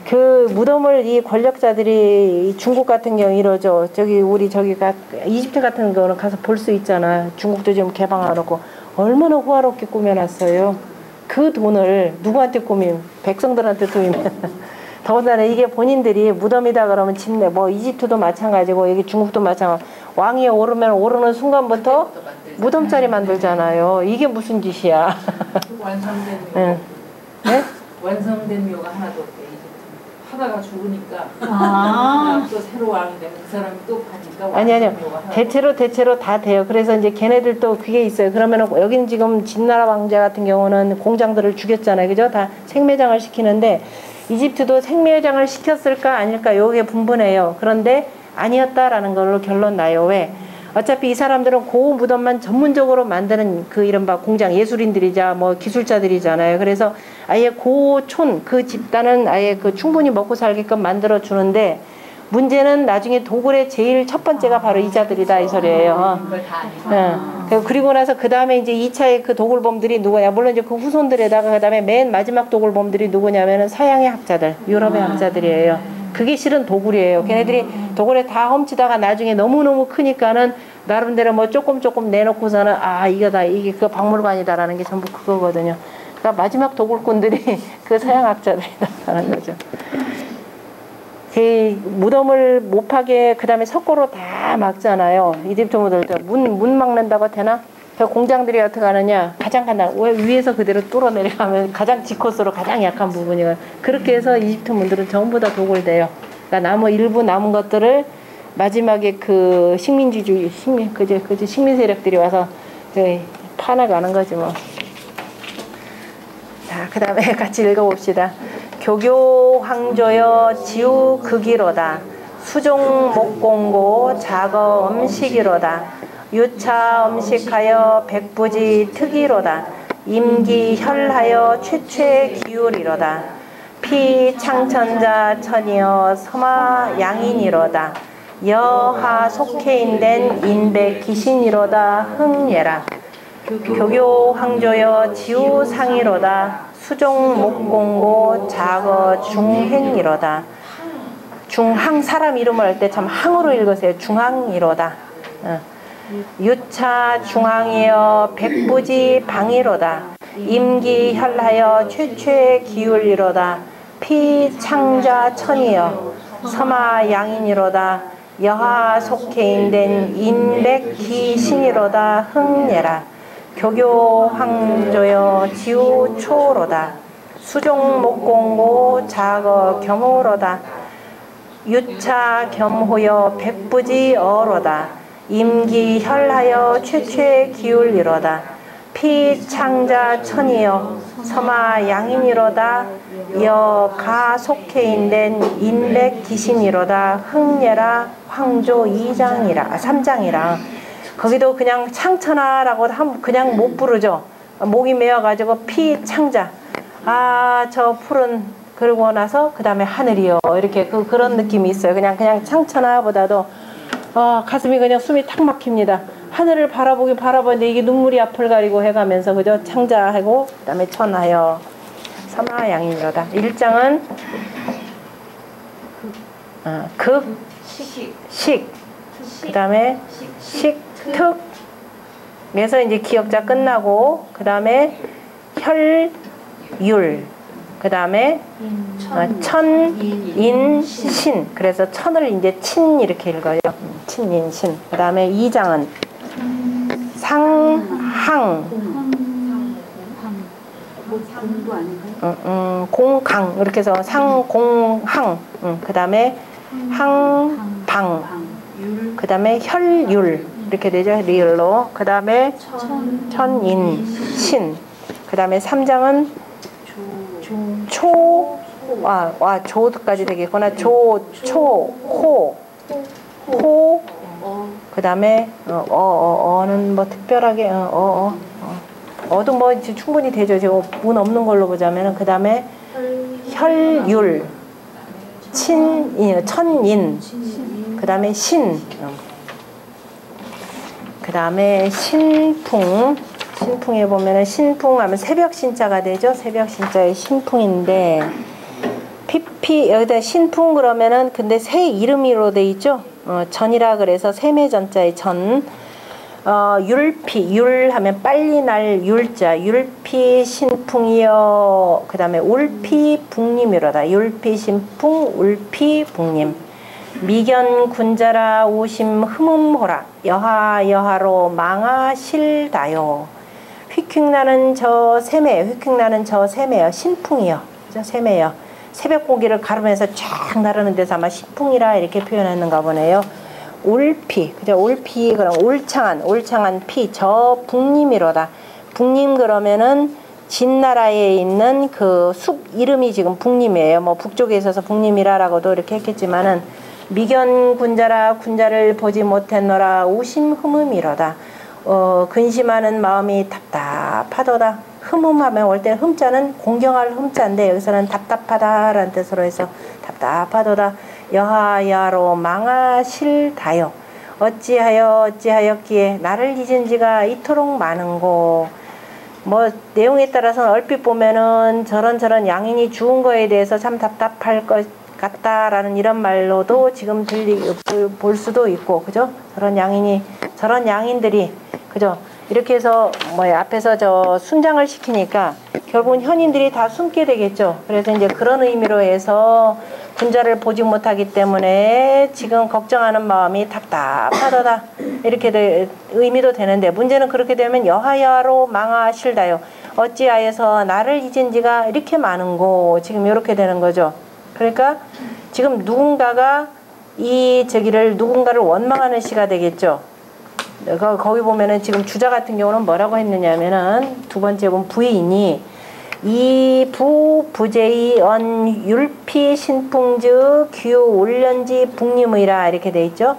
그 무덤을 이 권력자들이 중국 같은 경우 이러죠. 이집트 같은 거는 가서 볼 수 있잖아. 중국도 지금 개방하놓고 얼마나 호화롭게 꾸며놨어요. 그 돈을 누구한테 꾸미면 백성들한테 꾸미면 더군다나 이게 본인들이 무덤이다 그러면 집내 뭐 이집트도 마찬가지고 여기 중국도 마찬가지고 왕이 오르는 순간부터 무덤자리 만들잖아요. 이게 무슨 짓이야. 완성된 묘. 네? 완성된 묘가 하나도 없대. 하다가 죽으니까 또 새로 왕이 되면 그 사람이 또 가니까 아니요 대체로 다 돼요. 그래서 이제 걔네들도 그게 있어요. 그러면은 여기는 지금 진나라 왕자 같은 경우는 공장들을 죽였잖아요. 그죠? 다 생매장을 시키는데 이집트도 생매장을 시켰을까 아닐까 요게 분분해요. 그런데 아니었다라는 걸로 결론 나요. 왜? 어차피 이 사람들은 그 무덤만 전문적으로 만드는 그 이른바 공장 예술인들이자 뭐 기술자들이잖아요. 그래서 아예 그 집단은 아예 그 충분히 먹고 살게끔 만들어 주는데 문제는 나중에 도굴의 제일 첫 번째가 바로 이자들이다 이 소리예요. 그리고 나서 그 다음에 이제 2차의 그 도굴범들이 누구냐? 물론 이제 그 후손들에다가 그 다음에 맨 마지막 도굴범들이 누구냐면은 서양의 학자들, 유럽의 학자들이에요. 그게 실은 도굴이에요. 걔네들이 도굴에 다 훔치다가 나중에 너무너무 크니까는 나름대로 뭐 조금 내놓고서는 이게 그 박물관이다라는 게 전부 그거거든요. 그러니까 마지막 도굴꾼들이 그 서양 학자들이다라는 거죠. 그 무덤을 못 파게 그 다음에 석고로 다 막잖아요. 이집트 무덤들 문 막는다고 되나? 그 공장들이 어떻게 하느냐? 가장 간단. 왜 위에서 그대로 뚫어 내려가면 가장 지코스로 가장 약한 부분이에요. 그렇게 해서 이집트 문들은 전부 다 도굴돼요. 그러니까 일부 남은 것들을 마지막에 그 식민지 식민 세력들이 와서 파나가는 거지 뭐. 자, 그 다음에 같이 읽어봅시다. 교교 황조여 지우 극이로다. 수종 목공고 작어 음식이로다. 유차 음식하여 백부지 특이로다. 임기 혈하여 최최 기울이로다. 피 창천자 천이여 서마 양인이로다. 여하 속해인된 인백 기신이로다. 흥예라. 교교 황조여 지우 상이로다. 수종 목공고 작어 중행이로다. 중항 사람 이름을 할 때 참 항으로 읽으세요. 중항이로다. 유차 중항이여 백부지 방이로다. 임기 혈하여 최최 기울이로다. 피 창자 천이여 서마 양인이로다. 여하 속해인된 인백 기신이로다. 흥예라. 교교 황조여 지우 초로다. 수종 목공고 작어 겸호로다. 유차 겸호여 백부지 어로다. 임기 혈하여 최최 기울이로다. 피 창자 천이여 서마 양인이로다. 여가 속해인된 인백 기신이로다. 흥예라. 황조 2장이라 3장이라 거기도 그냥 창천하라고 그냥 못 부르죠. 목이 메어가지고 피 창자. 아, 저 푸른 그러고 나서 그 다음에 하늘이요. 이렇게 그런 느낌이 있어요. 그냥 창천하보다도 가슴이 그냥 숨이 탁 막힙니다. 하늘을 바라보는데 이게 눈물이 앞을 가리고 해가면서 그죠? 창자하고 그 다음에 천하여 서마양인이로다. 1장은 극, 식, 그 다음에 식, 특, 그래서 이제 기역자 끝나고 그 다음에 혈, 율, 그 다음에 천, 인, 신. 그래서 천을 이제 친 이렇게 읽어요. 친, 인, 신. 그 다음에 2장은 상, 항, 공강 이렇게 해서 상, 공, 항. 그 다음에 항, 방. 그 다음에 혈율 이렇게 되죠. 리을로. 그 다음에 천인, 신. 그 다음에 3장은 초, 조까지 되겠구나. 조, 초, 호, 그 다음에 어는 뭐 특별하게 어도 뭐 충분히 되죠. 지금 문 없는 걸로 보자면은. 그 다음에 혈율, 천인, 그 다음에 신, 그 다음에 신풍. 신풍에 보면은 신풍 하면 새벽 신자가 되죠. 새벽 신자의 신풍인데 여기다 신풍 그러면은 근데 새 이름으로 돼 있죠. 전이라 그래서 세매전자의 전. 율피, 율하면 빨리 날 율자. 율피 신풍이여. 그 다음에 울피 북림이로다. 율피 신풍 울피 북림. 미견 군자라 오심 흠음호라. 여하로 망아 실다요. 휙휙나는 저 세매요. 신풍이요. 그죠? 세매요. 새벽 공기를 가르면서 쫙 나르는 데서 아마 신풍이라 이렇게 표현했는가 보네요. 울피, 그죠? 울피, 그럼 올창한 피, 저 북림이로다. 북림 그러면은 진나라에 있는 그 숲 이름이 지금 북림이에요. 뭐 북쪽에 있어서 북림이라라고도 이렇게 했겠지만은 미견 군자라 군자를 보지 못했노라 우심 흠음이로다. 근심하는 마음이 답답하도다. 흠음하면 올 때는 흠자는 공경할 흠자인데 여기서는 답답하다라는 뜻으로 해서 답답하도다. 여하야로 망하실다요. 어찌하였기에 나를 잊은 지가 이토록 많은고. 뭐 내용에 따라서는 얼핏 보면은 저런 양인이 죽은 거에 대해서 참 답답할 것 같다라는 이런 말로도 지금 볼 수도 있고, 그죠? 저런 양인들이, 그죠? 이렇게 해서 뭐 앞에서 저 순장을 시키니까 결국은 현인들이 다 숨게 되겠죠. 그래서 이제 그런 의미로 해서 군자를 보지 못하기 때문에 지금 걱정하는 마음이 답답하도다. 이렇게 의미도 되는데, 문제는 그렇게 되면 여하야로 망하실다요. 어찌하여서 나를 잊은 지가 이렇게 많은고. 지금 이렇게 되는 거죠. 그러니까 지금 누군가를 원망하는 시가 되겠죠. 거기 보면은 지금 주자 같은 경우는 뭐라고 했느냐면은 두 번째 보면 부인이 이부 부재의 언 율피 신풍즈 규 올련지 북림의라 이렇게 돼 있죠.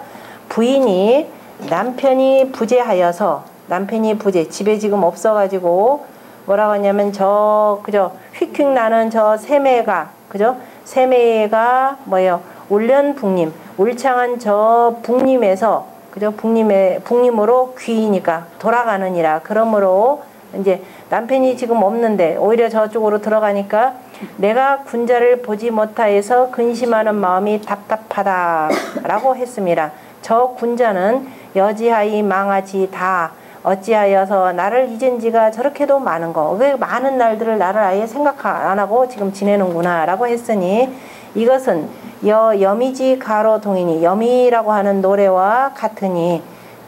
부인이 남편이 부재하여서 남편이 부재 집에 지금 없어가지고 뭐라고 하냐면 그죠 휙휙 나는 저 세매가 그죠 세매가 뭐예요 올련 북림 울창한 저 북림에서 그죠 북림으로 귀이니까 돌아가느니라 그러므로 이제 남편이 지금 없는데 오히려 저쪽으로 들어가니까 내가 군자를 보지 못하여서 근심하는 마음이 답답하다라고 했습니다. 저 군자는 여지하이 망하지 다 어찌하여서 나를 잊은 지가 저렇게도 많은 거 왜 많은 날들을 나를 아예 생각 안 하고 지금 지내는구나 라고 했으니 이것은 여미지 가로 동이니 여미라고 하는 노래와 같으니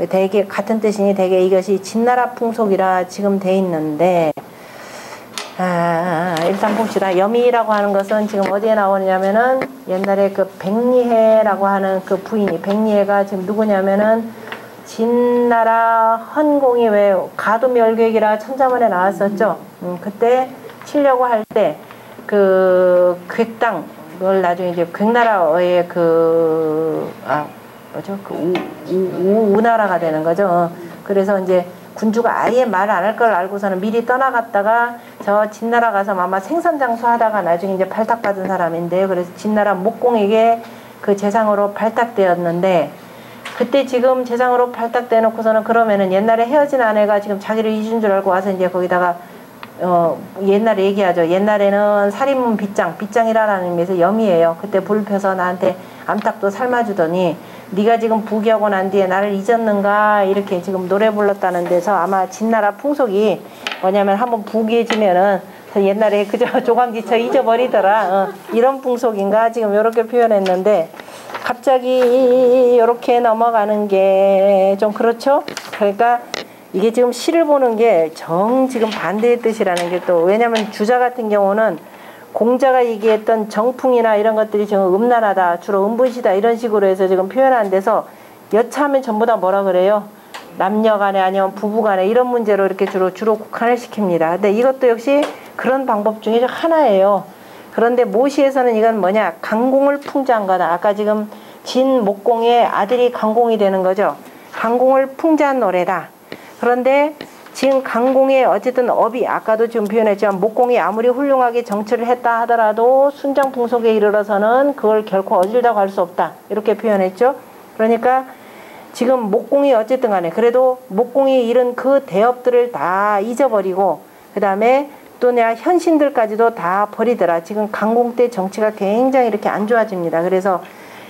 되게 같은 뜻이니 되게 이것이 진나라 풍속이라 지금 돼 있는데 일단 봅시다. 여미라고 하는 것은 지금 어디에 나오냐면은 옛날에 그 백리해라고 하는 그 부인이 백리해가 지금 누구냐면은 진나라 헌공이 왜 가두멸객이라 천자문에 나왔었죠. 그때 치려고 할 때 그 객당 그걸 나중에 이제 객나라의 우나라가 되는 거죠. 그래서 이제 군주가 아예 말 안 할 걸 알고서는 미리 떠나갔다가 저 진나라 가서 아마 생선장수 하다가 나중에 이제 발탁받은 사람인데요. 그래서 진나라 목공에게 그 재상으로 발탁되었는데 그때 지금 재상으로 발탁돼 놓고서는 그러면은 옛날에 헤어진 아내가 지금 자기를 잊은 줄 알고 와서 이제 거기다가 옛날에 얘기하죠. 옛날에는 살인문 빗장이라는 의미에서 염이에요. 그때 불 펴서 나한테 암탉도 삶아주더니 네가 지금 부귀하고 난 뒤에 나를 잊었는가 이렇게 지금 노래 불렀다는 데서 아마 진나라 풍속이 뭐냐면 한번 부귀해지면은 옛날에 그저 조감지쳐 잊어버리더라 이런 풍속인가 지금 이렇게 표현했는데 갑자기 이렇게 넘어가는 게 좀 그렇죠. 그러니까 이게 지금 시를 보는 게 지금 반대의 뜻이라는 게 또 왜냐면 주자 같은 경우는 공자가 얘기했던 정풍이나 이런 것들이 지금 음란하다 주로 음분시다 이런 식으로 해서 지금 표현 안 돼서 여차하면 전부 다 뭐라 그래요 남녀간에 아니면 부부간에 이런 문제로 이렇게 주로 국한을 시킵니다. 근데 이것도 역시 그런 방법 중에 하나예요. 그런데 모시에서는 이건 뭐냐 강공을 풍자한 거다. 아까 지금 진 목공의 아들이 강공이 되는 거죠. 강공을 풍자한 노래다. 그런데 지금 강공의 어쨌든 업이 아까도 지금 표현했지만 목공이 아무리 훌륭하게 정치를 했다 하더라도 순장 풍속에 이르러서는 그걸 결코 어질다고 할 수 없다 이렇게 표현했죠. 그러니까 지금 목공이 어쨌든 간에 그래도 목공이 이룬 그 대업들을 다 잊어버리고 그 다음에 또 내가 현신들까지도 다 버리더라. 지금 강공 때 정치가 굉장히 이렇게 안 좋아집니다. 그래서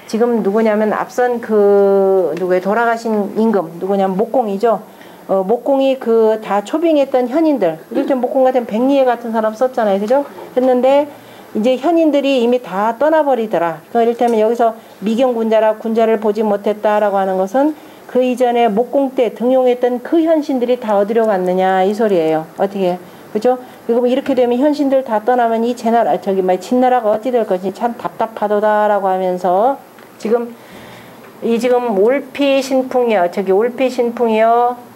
지금 누구냐면 앞선 누구의 돌아가신 임금 누구냐면 목공이죠. 목공이 다 초빙했던 현인들 이럴 때 목공 같은 백리해 같은 사람 썼잖아요. 그죠? 했는데 이제 현인들이 이미 다 떠나버리더라. 그러니까 이를테면 여기서 미경군자라 군자를 보지 못했다라고 하는 것은 그 이전에 목공 때 등용했던 그 현신들이 다 어디로 갔느냐 이 소리예요. 어떻게 그죠? 그리고 이렇게 되면 현신들 다 떠나면 이 진나라가 어찌 될 것인지 참 답답하도다라고 하면서 지금 올피 신풍이요. 올피 신풍이요.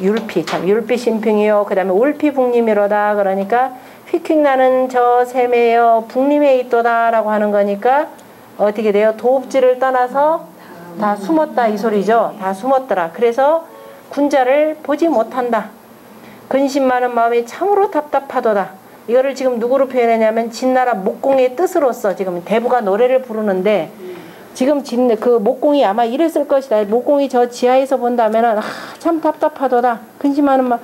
율피 신풍이요. 그 다음에 올피 북림이로다. 그러니까 휙휙 나는 저 샘에요. 북림에 있도다. 라고 하는 거니까 어떻게 돼요? 도읍지를 떠나서 다 숨었다. 이 소리죠. 다 숨었더라. 그래서 군자를 보지 못한다. 근심 많은 마음이 참으로 답답하도다. 이거를 지금 누구로 표현했냐면 진나라 목공의 뜻으로서 지금 대부가 노래를 부르는데 지금 그 목공이 아마 이랬을 것이다. 목공이 저 지하에서 본다면은 참 답답하도다. 근심하는 막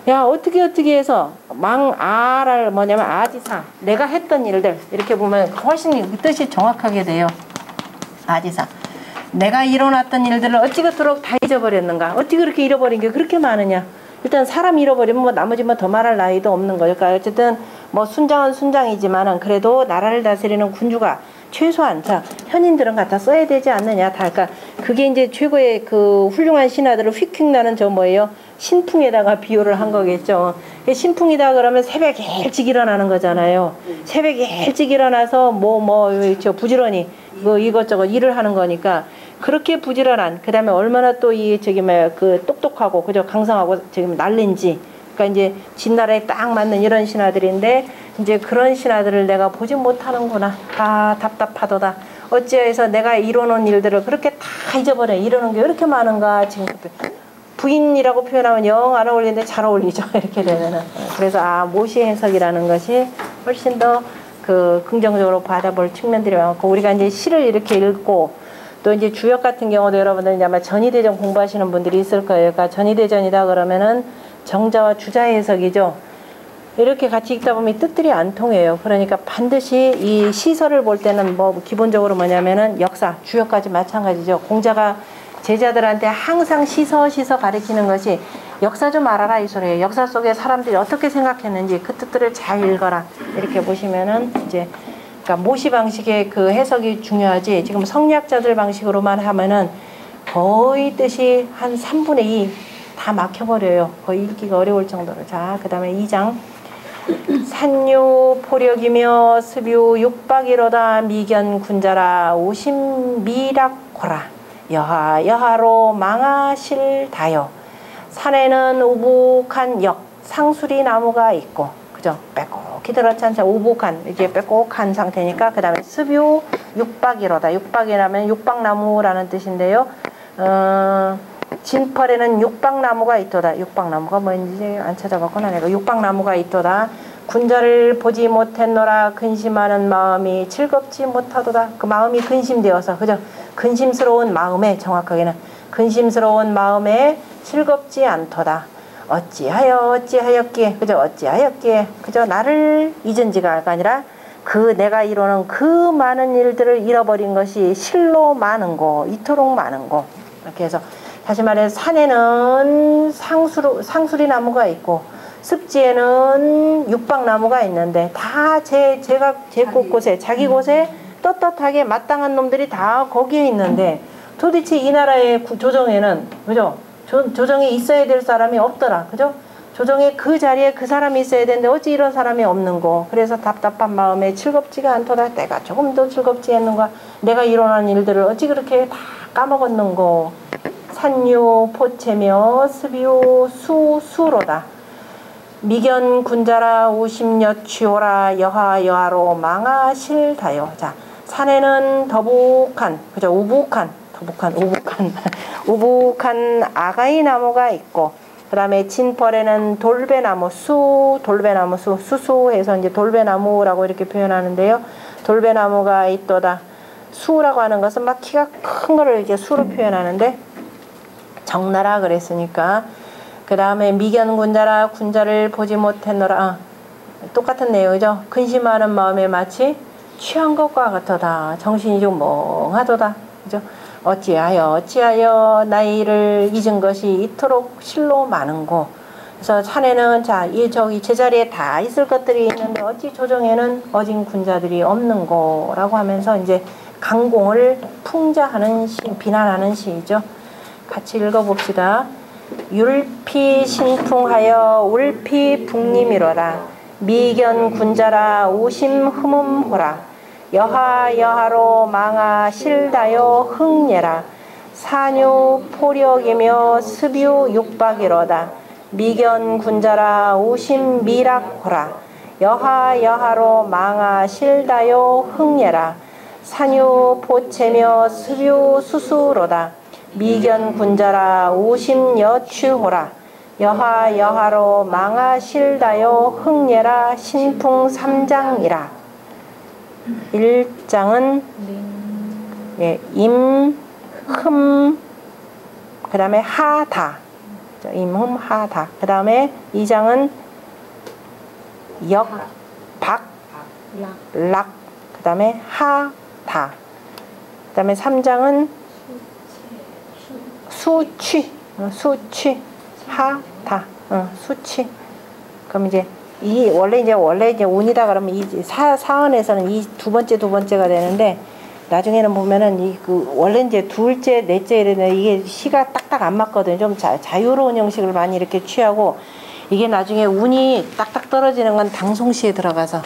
야 어떻게 해서 망아랄 뭐냐면 아지사 내가 했던 일들 이렇게 보면 훨씬 뜻이 정확하게 돼요. 아지사 내가 일어났던 일들을 어찌 그토록 다 잊어버렸는가. 어찌 그렇게 잃어버린 게 그렇게 많으냐. 일단 사람 잃어버리면 뭐 나머지 뭐 더 말할 나위도 없는 거니까 그러니까 어쨌든 뭐 순장은 순장이지만은 그래도 나라를 다스리는 군주가 최소한 현인들은 갖다 써야 되지 않느냐. 그러니까 그게 이제 최고의 그 훌륭한 신하들을 휙휙 나는 신풍에다가 비유를 한 거겠죠. 신풍이다 그러면 새벽에 일찍 일어나는 거잖아요. 새벽에 일찍 일어나서 부지런히 이것저것 일을 하는 거니까 그렇게 부지런한 그다음에 얼마나 또 똑똑하고 그저 강성하고 지금 날린지 그러니까 이제 진나라에 딱 맞는 이런 신하들인데 이제 그런 신하들을 내가 보지 못하는구나. 아 답답하도다. 어찌해서 내가 이뤄놓은 일들을 그렇게 다 잊어버려. 이러는 게 왜 이렇게 많은가. 지금 부인이라고 표현하면 영 안 어울리는데 잘 어울리죠. 이렇게 되면은. 그래서 모시 해석이라는 것이 훨씬 더 그 긍정적으로 받아볼 측면들이 많고, 우리가 이제 시를 이렇게 읽고 또 이제 주역 같은 경우도 여러분들 이제 아마 전이대전 공부하시는 분들이 있을 거예요. 그러니까 전이대전이다 그러면은 정자와 주자 해석이죠. 이렇게 같이 읽다 보면 뜻들이 안 통해요. 그러니까 반드시 이 시설을 볼 때는 뭐 기본적으로 뭐냐면은 역사, 주역까지 마찬가지죠. 공자가 제자들한테 항상 시서 가리키는 것이 역사 좀 알아라 이 소리예요. 역사 속에 사람들이 어떻게 생각했는지 그 뜻들을 잘 읽어라. 이렇게 보시면은 이제 그러니까 모시 방식의 그 해석이 중요하지, 지금 성리학자들 방식으로만 하면은 거의 뜻이 한 3분의 2 다 막혀버려요. 거의 읽기가 어려울 정도로. 자, 그 다음에 2장. 산유 포력이며 습유 육박이로다 미견 군자라 오심미락호라 여하로 망하실다요. 산에는 우북한 역 상수리 나무가 있고, 그죠? 빼곡히 들어찬 우북한, 이게 빼곡한 상태니까. 그 다음에 습유 육박이로다. 육박이라면 육박나무라는 뜻인데요. 진펄에는 육박나무가 있도다. 육박나무가 뭔지 안 찾아봤구나 내가. 육박나무가 있도다. 군자를 보지 못했노라 근심하는 마음이 즐겁지 못하도다. 그 마음이 근심되어서, 그죠? 근심스러운 마음에, 정확하게는 근심스러운 마음에 즐겁지 않도다. 어찌하였기에, 그죠? 어찌하였기에, 그죠? 나를 잊은지가 아니라 그 내가 이루는 그 많은 일들을 잃어버린 것이 실로 많은고, 이토록 많은고. 이렇게 해서 다시 말해 산에는 상수리 나무가 있고 습지에는 육박나무가 있는데 다 제 곳곳에, 자기 곳에 떳떳하게 마땅한 놈들이 다 거기에 있는데 도대체 이 나라의 조정에는, 그죠? 조정에 있어야 될 사람이 없더라. 그죠? 조정에 그 자리에 그 사람이 있어야 되는데 어찌 이런 사람이 없는고. 그래서 답답한 마음에 즐겁지가 않도다. 내가 조금 더 즐겁지 않는가. 내가 일어난 일들을 어찌 그렇게 다 까먹었는고. 산유 포체며 습유 수로다. 미견 군자라 오심여취오라 여하로 망하실다요. 자, 산에는 더북한, 그죠? 우북한 아가이 나무가 있고, 그 다음에 진펄에는 돌배나무, 수수해서 이제 돌배나무라고 이렇게 표현하는데요. 돌배나무가 있도다. 수라고 하는 것은 막 키가 큰 거를 이제 수로 표현하는데, 적나라 그랬으니까. 그 다음에 미견 군자라 군자를 보지 못했노라. 똑같은 내용이죠. 근심하는 마음에 마치 취한 것과 같도다. 정신이 좀 멍하도다. 그죠? 어찌하여 나이를 잊은 것이 이토록 실로 많은고. 그래서 산에는 저기 제자리에 다 있을 것들이 있는데 어찌 조정에는 어진 군자들이 없는고 라고 하면서 이제 강공을 풍자하는 시, 비난하는 시이죠. 같이 읽어봅시다. 율피 신풍하여 울피 북림이로라. 미견 군자라 오심 흠음호라. 여하로 망하실다요 흥예라. 산유 포력이며 습유 육박이로다. 미견 군자라 오심 미락호라. 여하로 망하실다요 흥예라. 산유 포체며 습유 수수로다. 미견 군자라 오심 여취호라. 여하로 망하실다요 흥예라. 신풍 3장이라. 1장은 임, 흠, 그 다음에 하다. 임, 흠, 하다. 그 다음에 2장은 역, 박, 락. 그 다음에 하다. 그 다음에 3장은 수취, 하다, 수취. 그럼 이제 원래 이제 운이다 그러면 이 사언에서는 이 두 번째가 되는데, 나중에는 보면은 원래 이제 둘째, 넷째 이러는데 이게 시가 딱딱 안 맞거든요. 좀 자유로운 형식을 많이 이렇게 취하고, 이게 나중에 운이 딱딱 떨어지는 건 당송시에 들어가서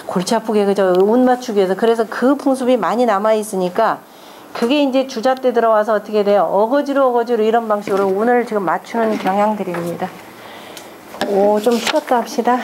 골치 아프게, 그죠? 운 맞추기 위해서. 그래서 그 풍습이 많이 남아 있으니까 그게 이제 주자 때 들어와서 어떻게 돼요? 어거지로 이런 방식으로 운을 지금 맞추는 경향들입니다. 오, 좀 쉬었다 합시다.